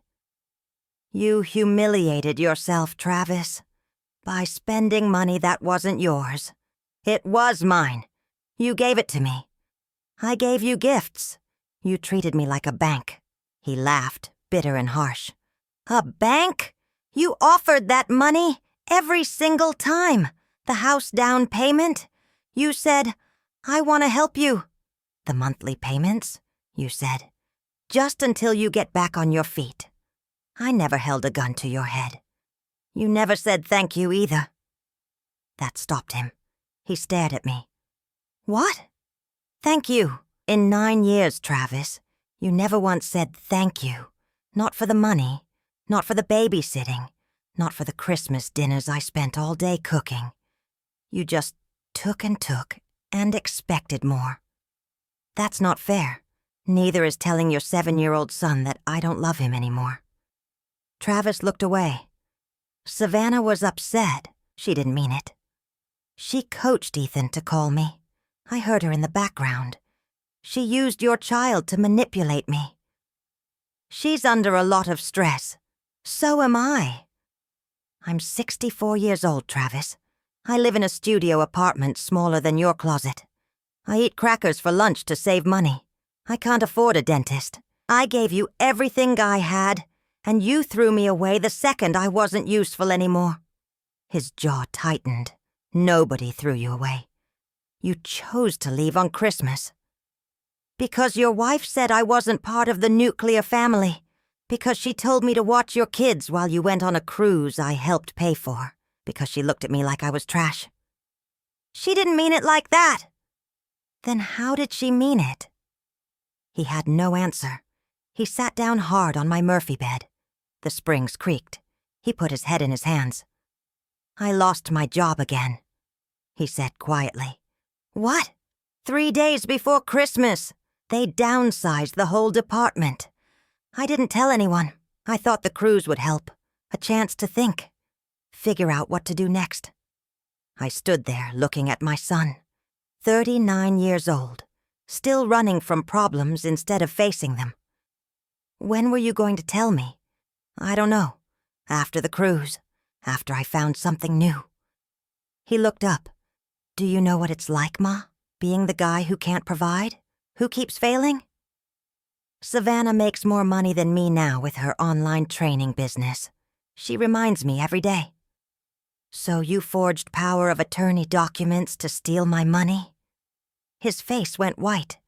You humiliated yourself, Travis, by spending money that wasn't yours. It was mine. You gave it to me. I gave you gifts. You treated me like a bank. He laughed, bitter and harsh. A bank? You offered that money every single time. The house down payment? You said, I want to help you. The monthly payments? You said, just until you get back on your feet. I never held a gun to your head. You never said thank you either. That stopped him. He stared at me. What? Thank you. In 9 years, Travis, you never once said thank you. Not for the money, not for the babysitting, not for the Christmas dinners I spent all day cooking. You just took and expected more. That's not fair. Neither is telling your 7-year-old son that I don't love him anymore. Travis looked away. Savannah was upset. She didn't mean it. She coached Ethan to call me. I heard her in the background. She used your child to manipulate me. She's under a lot of stress. So am I. I'm 64 years old, Travis. I live in a studio apartment smaller than your closet. I eat crackers for lunch to save money. I can't afford a dentist. I gave you everything I had, and you threw me away the second I wasn't useful anymore. His jaw tightened. Nobody threw you away. You chose to leave on Christmas. Because your wife said I wasn't part of the nuclear family. Because she told me to watch your kids while you went on a cruise I helped pay for. Because she looked at me like I was trash. She didn't mean it like that. Then how did she mean it? He had no answer. He sat down hard on my Murphy bed. The springs creaked. He put his head in his hands. I lost my job again, he said quietly. What? 3 days before Christmas. They downsized the whole department. I didn't tell anyone. I thought the cruise would help. A chance to think. Figure out what to do next. I stood there looking at my son, 39 years old, still running from problems instead of facing them. When were you going to tell me? I don't know. After the cruise. After I found something new. He looked up. Do you know what it's like, Ma? Being the guy who can't provide? Who keeps failing? Savannah makes more money than me now with her online training business. She reminds me every day. So you forged power of attorney documents to steal my money? His face went white.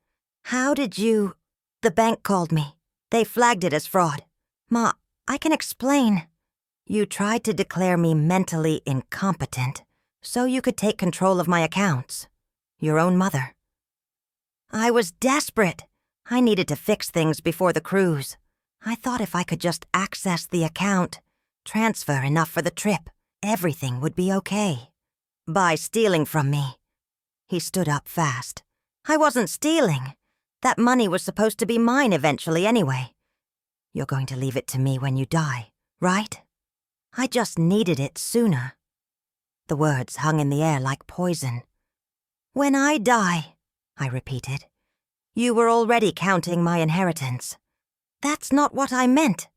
How did you... The bank called me. They flagged it as fraud. Ma, I can explain. You tried to declare me mentally incompetent so you could take control of my accounts. Your own mother. I was desperate. I needed to fix things before the cruise. I thought if I could just access the account, transfer enough for the trip, everything would be okay. By stealing from me. He stood up fast. I wasn't stealing. That money was supposed to be mine eventually anyway. You're going to leave it to me when you die, right? I just needed it sooner. The words hung in the air like poison. When I die, I repeated. You were already counting my inheritance. That's not what I meant.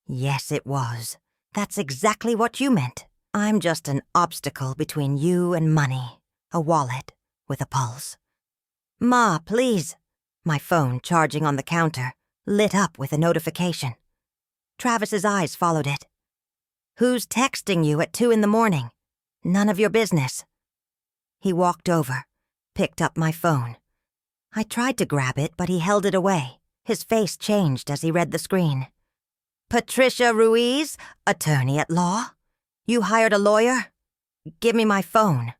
Yes, it was. That's exactly what you meant. I'm just an obstacle between you and money. A wallet with a pulse. Ma, please. My phone, charging on the counter, lit up with a notification. Travis's eyes followed it. Who's texting you at 2 a.m? None of your business. He walked over, picked up my phone. I tried to grab it, but he held it away. His face changed as he read the screen. Patricia Ruiz, attorney at law. You hired a lawyer? Give me my phone.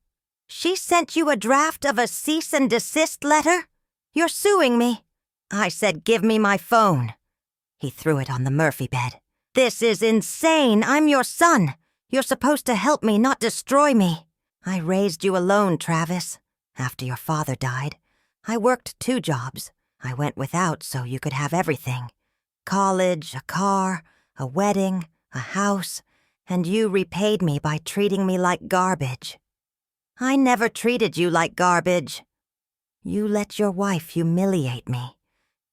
She sent you a draft of a cease and desist letter? You're suing me. I said, give me my phone. He threw it on the Murphy bed. This is insane. I'm your son. You're supposed to help me, not destroy me. I raised you alone, Travis. After your father died, I worked 2 jobs. I went without so you could have everything. College, a car, a wedding, a house, and you repaid me by treating me like garbage. I never treated you like garbage. You let your wife humiliate me.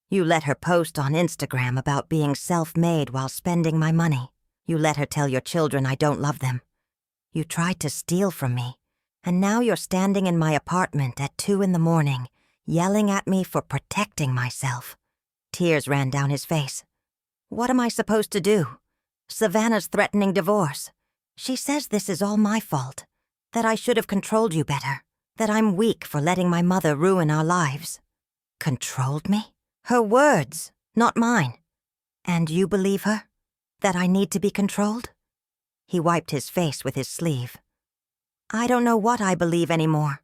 You let her post on Instagram about being self-made while spending my money. You let her tell your children I don't love them. You tried to steal from me, and now you're standing in my apartment at 2 a.m, yelling at me for protecting myself. Tears ran down his face. What am I supposed to do? Savannah's threatening divorce. She says this is all my fault, that I should have controlled you better, that I'm weak for letting my mother ruin our lives. Controlled me? Her words, not mine. And you believe her? That I need to be controlled? He wiped his face with his sleeve. I don't know what I believe anymore.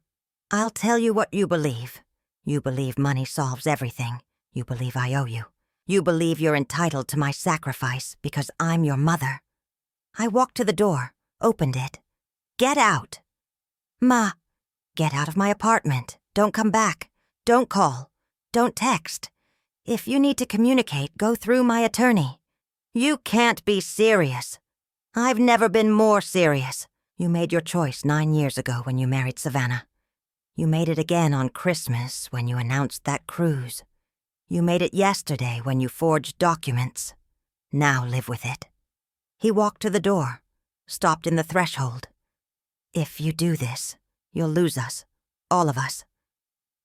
I'll tell you what you believe. You believe money solves everything. You believe I owe you. You believe you're entitled to my sacrifice because I'm your mother. I walked to the door, opened it. Get out. Ma, get out of my apartment. Don't come back. Don't call. Don't text. If you need to communicate, go through my attorney. You can't be serious. I've never been more serious. You made your choice 9 years ago when you married Savannah. You made it again on Christmas when you announced that cruise. You made it yesterday when you forged documents. Now live with it. He walked to the door, stopped in the threshold. If you do this, you'll lose us, all of us.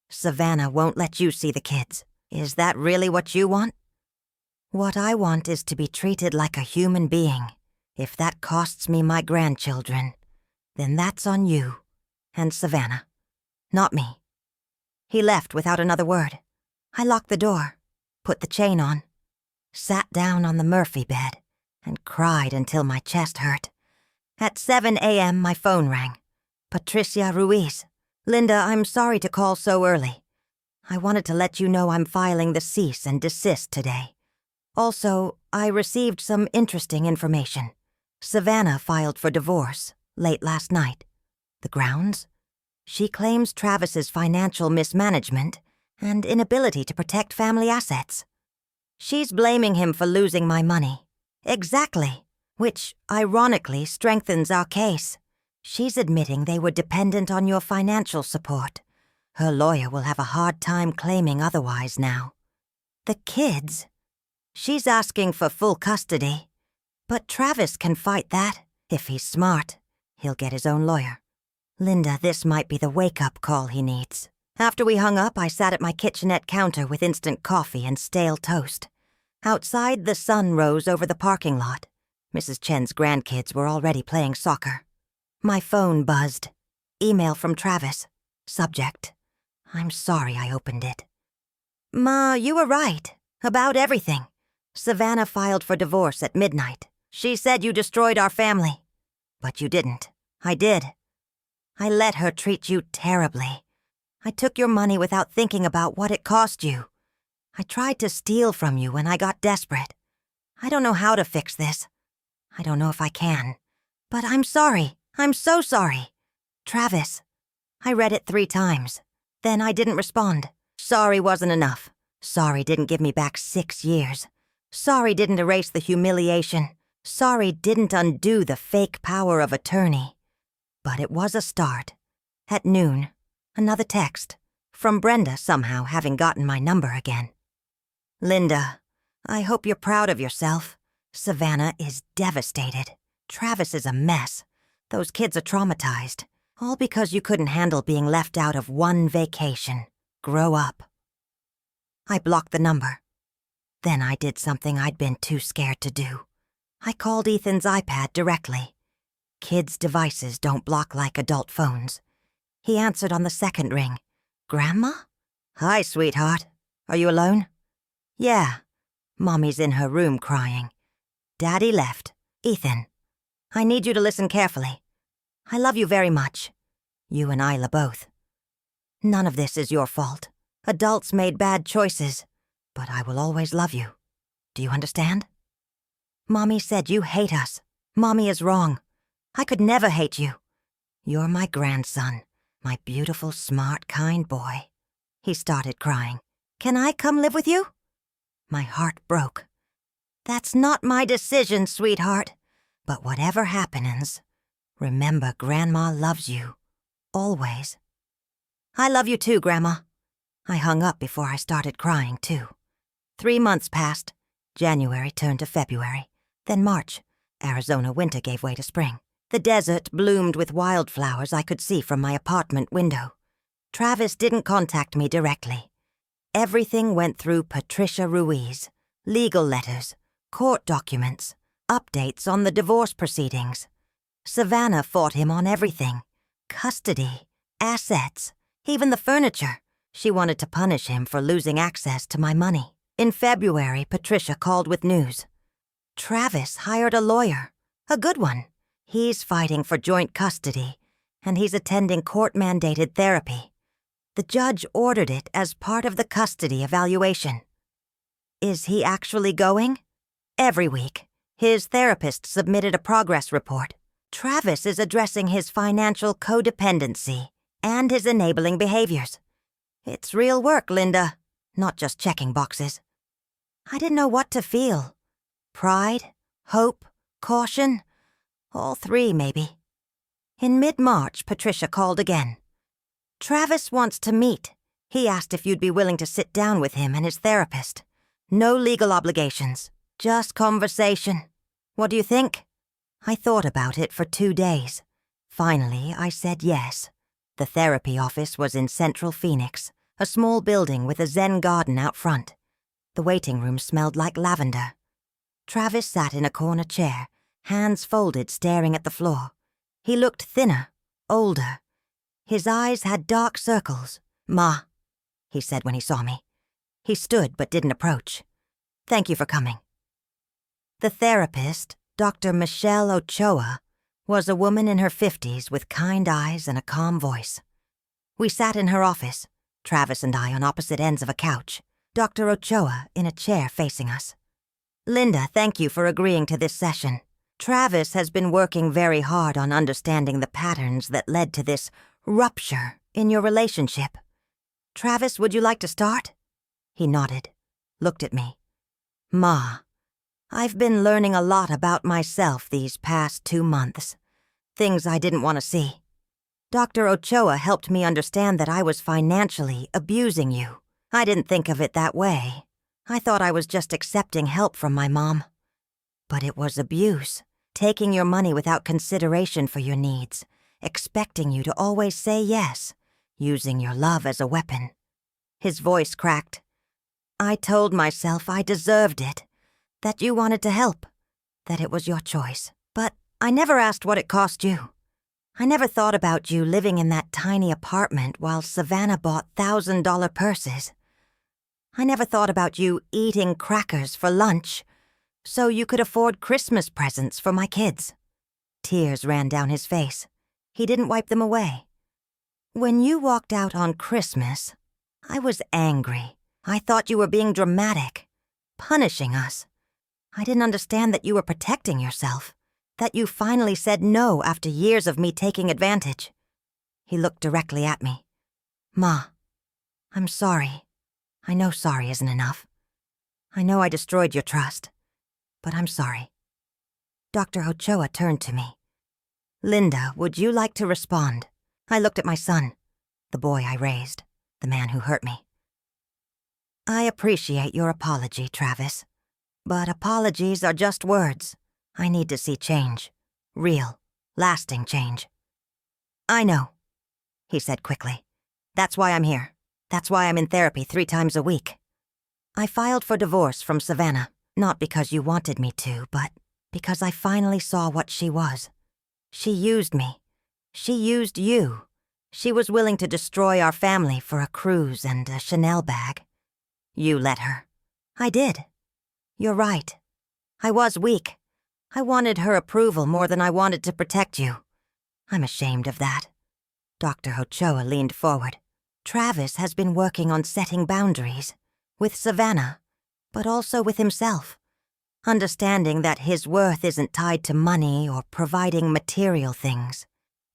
Savannah won't let you see the kids. Is that really what you want? What I want is to be treated like a human being. If that costs me my grandchildren, then that's on you and Savannah, not me. He left without another word. I locked the door, put the chain on, sat down on the Murphy bed, and cried until my chest hurt. At 7 a.m., my phone rang. Patricia Ruiz. Linda, I'm sorry to call so early. I wanted to let you know I'm filing the cease and desist today. Also, I received some interesting information. Savannah filed for divorce late last night. The grounds? She claims Travis's financial mismanagement and inability to protect family assets. She's blaming him for losing my money. Exactly. Which, ironically, strengthens our case. She's admitting they were dependent on your financial support. Her lawyer will have a hard time claiming otherwise now. The kids? She's asking for full custody. But Travis can fight that. If he's smart, he'll get his own lawyer. Linda, this might be the wake-up call he needs. After we hung up, I sat at my kitchenette counter with instant coffee and stale toast. Outside, the sun rose over the parking lot. Mrs. Chen's grandkids were already playing soccer. My phone buzzed. Email from Travis. Subject. I'm sorry I opened it. Ma, you were right. About everything. Savannah filed for divorce at midnight. She said you destroyed our family. But you didn't. I did. I let her treat you terribly. I took your money without thinking about what it cost you. I tried to steal from you when I got desperate. I don't know how to fix this. I don't know if I can. But I'm sorry. I'm so sorry. Travis. I read it 3 times. Then I didn't respond. Sorry wasn't enough. Sorry didn't give me back 6 years. Sorry didn't erase the humiliation. Sorry didn't undo the fake power of attorney. But it was a start. At noon, another text. From Brenda somehow having gotten my number again. Linda, I hope you're proud of yourself. Savannah is devastated. Travis is a mess. Those kids are traumatized. All because you couldn't handle being left out of one vacation. Grow up. I blocked the number. Then I did something I'd been too scared to do. I called Ethan's iPad directly. Kids' devices don't block like adult phones. He answered on the second ring. Grandma? Hi, sweetheart. Are you alone? Yeah. Mommy's in her room crying. Daddy left. Ethan, I need you to listen carefully. I love you very much. You and Isla both. None of this is your fault. Adults made bad choices, but I will always love you. Do you understand? Mommy said you hate us. Mommy is wrong. I could never hate you. You're my grandson, my beautiful, smart, kind boy. He started crying. Can I come live with you? My heart broke. That's not my decision, sweetheart. But whatever happens, remember Grandma loves you. Always. I love you too, Grandma. I hung up before I started crying, too. 3 months passed. January turned to February. Then March. Arizona winter gave way to spring. The desert bloomed with wildflowers I could see from my apartment window. Travis didn't contact me directly. Everything went through Patricia Ruiz. Legal letters, court documents, updates on the divorce proceedings. Savannah fought him on everything. Custody, assets, even the furniture. She wanted to punish him for losing access to my money. In February, Patricia called with news. Travis hired a lawyer, a good one. He's fighting for joint custody, and he's attending court-mandated therapy. The judge ordered it as part of the custody evaluation. Is he actually going? Every week, his therapist submitted a progress report. Travis is addressing his financial codependency and his enabling behaviors. It's real work, Linda, not just checking boxes. I didn't know what to feel. Pride, hope, caution, all three maybe. In mid-March, Patricia called again. Travis wants to meet. He asked if you'd be willing to sit down with him and his therapist. No legal obligations, just conversation. What do you think? I thought about it for 2 days. Finally, I said yes. The therapy office was in Central Phoenix, a small building with a Zen garden out front. The waiting room smelled like lavender. Travis sat in a corner chair, hands folded, staring at the floor. He looked thinner, older. His eyes had dark circles. Ma, he said when he saw me. He stood but didn't approach. Thank you for coming. The therapist, Dr. Michelle Ochoa, was a woman in her 50s with kind eyes and a calm voice. We sat in her office, Travis and I on opposite ends of a couch, Dr. Ochoa in a chair facing us. Linda, thank you for agreeing to this session. Travis has been working very hard on understanding the patterns that led to this rupture in your relationship. Travis, would you like to start? He nodded, looked at me. Ma, I've been learning a lot about myself these past 2 months. Things I didn't want to see. Dr. Ochoa helped me understand that I was financially abusing you. I didn't think of it that way. I thought I was just accepting help from my mom. But it was abuse, taking your money without consideration for your needs, expecting you to always say yes, using your love as a weapon. His voice cracked. I told myself I deserved it, that you wanted to help, that it was your choice. But I never asked what it cost you. I never thought about you living in that tiny apartment while Savannah bought $1,000 purses. I never thought about you eating crackers for lunch so you could afford Christmas presents for my kids. Tears ran down his face. He didn't wipe them away. When you walked out on Christmas, I was angry. I thought you were being dramatic, punishing us. I didn't understand that you were protecting yourself, that you finally said no after years of me taking advantage. He looked directly at me. Ma, I'm sorry. I know sorry isn't enough. I know I destroyed your trust, but I'm sorry. Dr. Ochoa turned to me. Linda, would you like to respond? I looked at my son, the boy I raised, the man who hurt me. I appreciate your apology, Travis. But apologies are just words. I need to see change. Real, lasting change. I know, he said quickly. That's why I'm here. That's why I'm in therapy 3 times a week. I filed for divorce from Savannah, not because you wanted me to, but because I finally saw what she was. She used me. She used you. She was willing to destroy our family for a cruise and a Chanel bag. You let her. I did. You're right. I was weak. I wanted her approval more than I wanted to protect you. I'm ashamed of that. Dr. Ochoa leaned forward. Travis has been working on setting boundaries, with Savannah, but also with himself, understanding that his worth isn't tied to money or providing material things,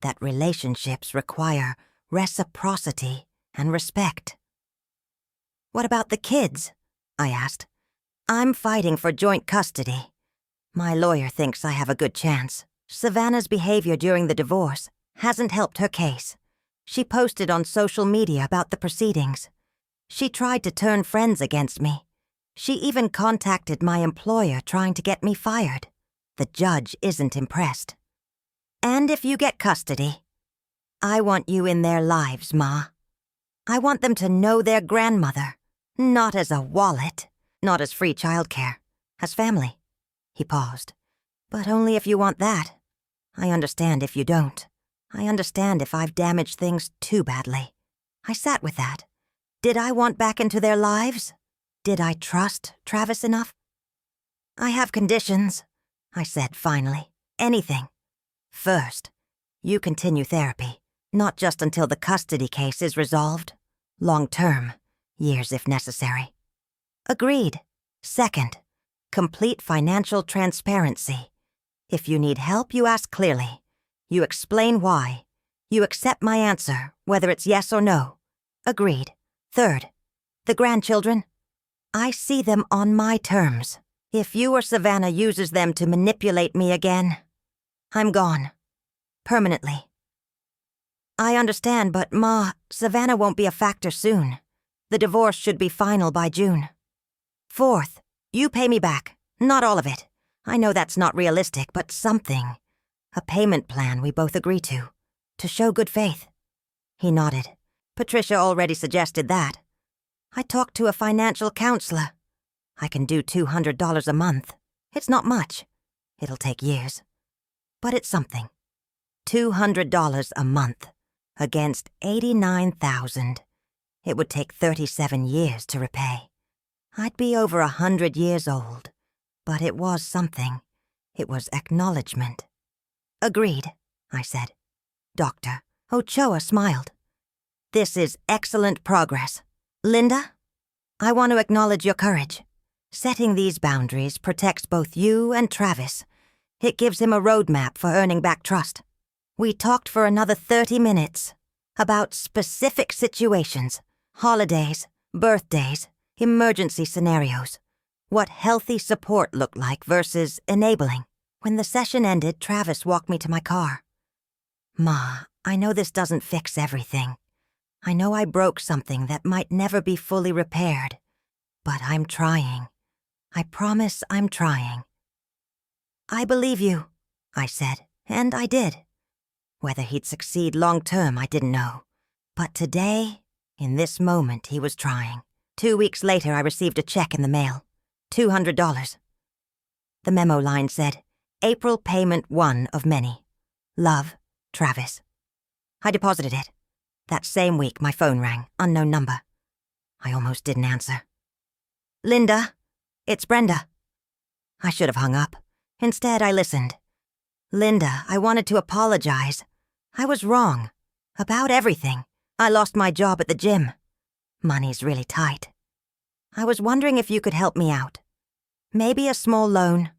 that relationships require reciprocity and respect. What about the kids? I asked. I'm fighting for joint custody. My lawyer thinks I have a good chance. Savannah's behavior during the divorce hasn't helped her case. She posted on social media about the proceedings. She tried to turn friends against me. She even contacted my employer trying to get me fired. The judge isn't impressed. And if you get custody, I want you in their lives, Ma. I want them to know their grandmother, not as a wallet, not as free childcare, as family. He paused. But only if you want that. I understand if you don't. I understand if I've damaged things too badly. I sat with that. Did I want back into their lives? Did I trust Travis enough? I have conditions, I said finally. Anything. First, you continue therapy, not just until the custody case is resolved. Long term, years if necessary. Agreed. Second, complete financial transparency. If you need help, you ask clearly. You explain why. You accept my answer, whether it's yes or no. Agreed. Third, the grandchildren. I see them on my terms. If you or Savannah uses them to manipulate me again, I'm gone. Permanently. I understand, but Ma, Savannah won't be a factor soon. The divorce should be final by June. Fourth, you pay me back. Not all of it. I know that's not realistic, but something. A payment plan we both agree to show good faith. He nodded. Patricia already suggested that. I talked to a financial counselor. I can do $200 a month. It's not much. It'll take years. But it's something. $200 a month against $89,000. It would take 37 years to repay. I'd be over 100 years old. But it was something. It was acknowledgement. Agreed, I said. Dr. Ochoa smiled. This is excellent progress. Linda, I want to acknowledge your courage. Setting these boundaries protects both you and Travis. It gives him a roadmap for earning back trust. We talked for another 30 minutes about specific situations, holidays, birthdays, emergency scenarios, what healthy support looked like versus enabling. When the session ended, Travis walked me to my car. Ma, I know this doesn't fix everything. I know I broke something that might never be fully repaired, but I'm trying. I promise I'm trying. I believe you, I said, and I did. Whether he'd succeed long-term, I didn't know. But today, in this moment, he was trying. 2 weeks later, I received a check in the mail. $200. The memo line said, April payment 1 of many. Love, Travis. I deposited it. That same week, my phone rang, unknown number. I almost didn't answer. Linda, it's Brenda. I should have hung up. Instead, I listened. Linda, I wanted to apologize. I was wrong. About everything. I lost my job at the gym. Money's really tight. I was wondering if you could help me out. Maybe a small loan.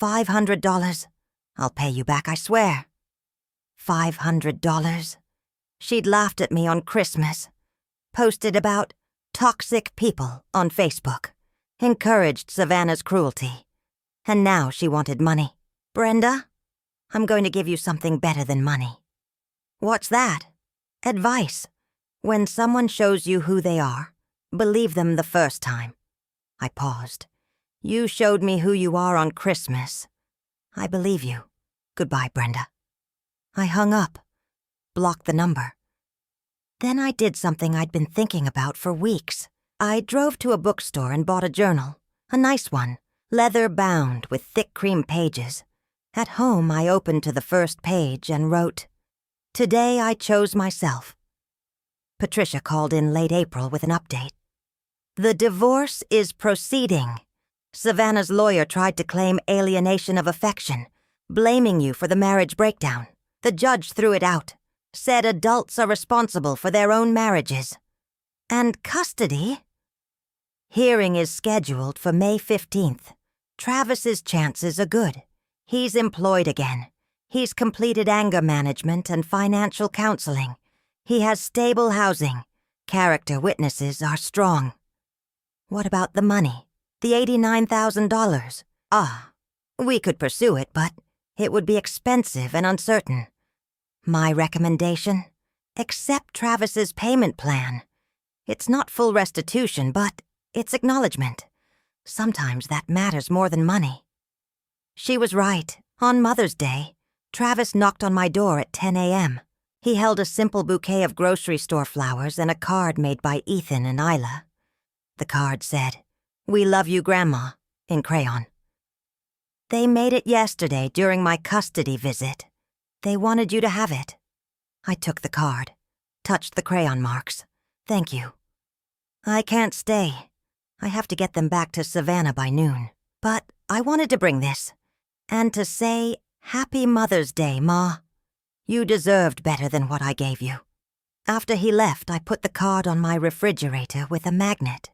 $500. I'll pay you back, I swear. $500. She'd laughed at me on Christmas. Posted about toxic people on Facebook. Encouraged Savannah's cruelty. And now she wanted money. Brenda, I'm going to give you something better than money. What's that? Advice. When someone shows you who they are, believe them the first time. I paused. You showed me who you are on Christmas. I believe you. Goodbye, Brenda. I hung up. Blocked the number. Then I did something I'd been thinking about for weeks. I drove to a bookstore and bought a journal. A nice one. Leather-bound with thick cream pages. At home, I opened to the first page and wrote, Today I chose myself. Patricia called in late April with an update. The divorce is proceeding. Savannah's lawyer tried to claim alienation of affection, blaming you for the marriage breakdown. The judge threw it out, said adults are responsible for their own marriages. And custody? Hearing is scheduled for May 15th. Travis's chances are good. He's employed again. He's completed anger management and financial counseling. He has stable housing. Character witnesses are strong. What about the money? The $89,000. We could pursue it, but it would be expensive and uncertain. My recommendation? Accept Travis's payment plan. It's not full restitution, but it's acknowledgement. Sometimes that matters more than money. She was right. On Mother's Day, Travis knocked on my door at 10 a.m. He held a simple bouquet of grocery store flowers and a card made by Ethan and Isla. The card said, "We love you, Grandma," in crayon. They made it yesterday during my custody visit. They wanted you to have it. I took the card, touched the crayon marks. Thank you. I can't stay. I have to get them back to Savannah by noon. But I wanted to bring this, and to say, Happy Mother's Day, Ma. You deserved better than what I gave you. After he left, I put the card on my refrigerator with a magnet.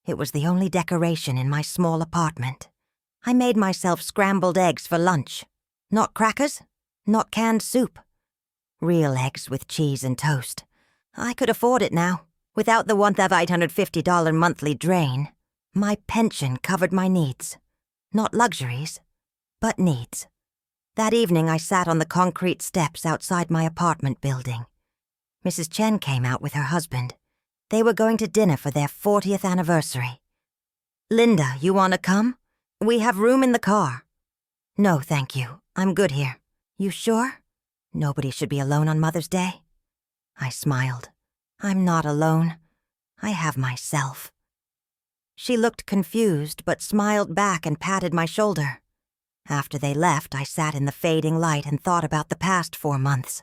It was the only decoration in my small apartment. I made myself scrambled eggs for lunch. Not crackers, not canned soup. Real eggs with cheese and toast. I could afford it now, without the $1,850 monthly drain. My pension covered my needs. Not luxuries, but needs. That evening I sat on the concrete steps outside my apartment building. Mrs. Chen came out with her husband. They were going to dinner for their 40th anniversary. Linda, you want to come? We have room in the car. No, thank you. I'm good here. You sure? Nobody should be alone on Mother's Day. I smiled. I'm not alone. I have myself. She looked confused, but smiled back and patted my shoulder. After they left, I sat in the fading light and thought about the past 4 months.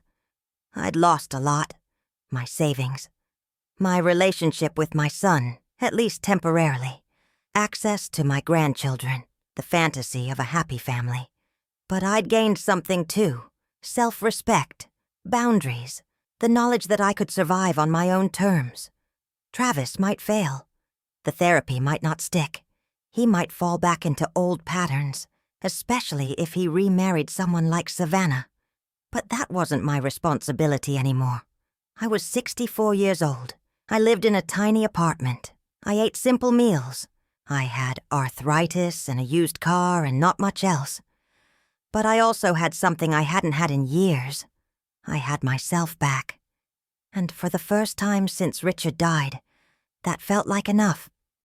I'd lost a lot. My savings. My relationship with my son, at least temporarily. Access to my grandchildren, the fantasy of a happy family. But I'd gained something too. Self-respect, boundaries, the knowledge that I could survive on my own terms. Travis might fail. The therapy might not stick. He might fall back into old patterns, especially if he remarried someone like Savannah. But that wasn't my responsibility anymore. I was 64 years old. I lived in a tiny apartment. I ate simple meals. I had arthritis and a used car and not much else. But I also had something I hadn't had in years. I had myself back. And for the first time since Richard died, that felt like enough.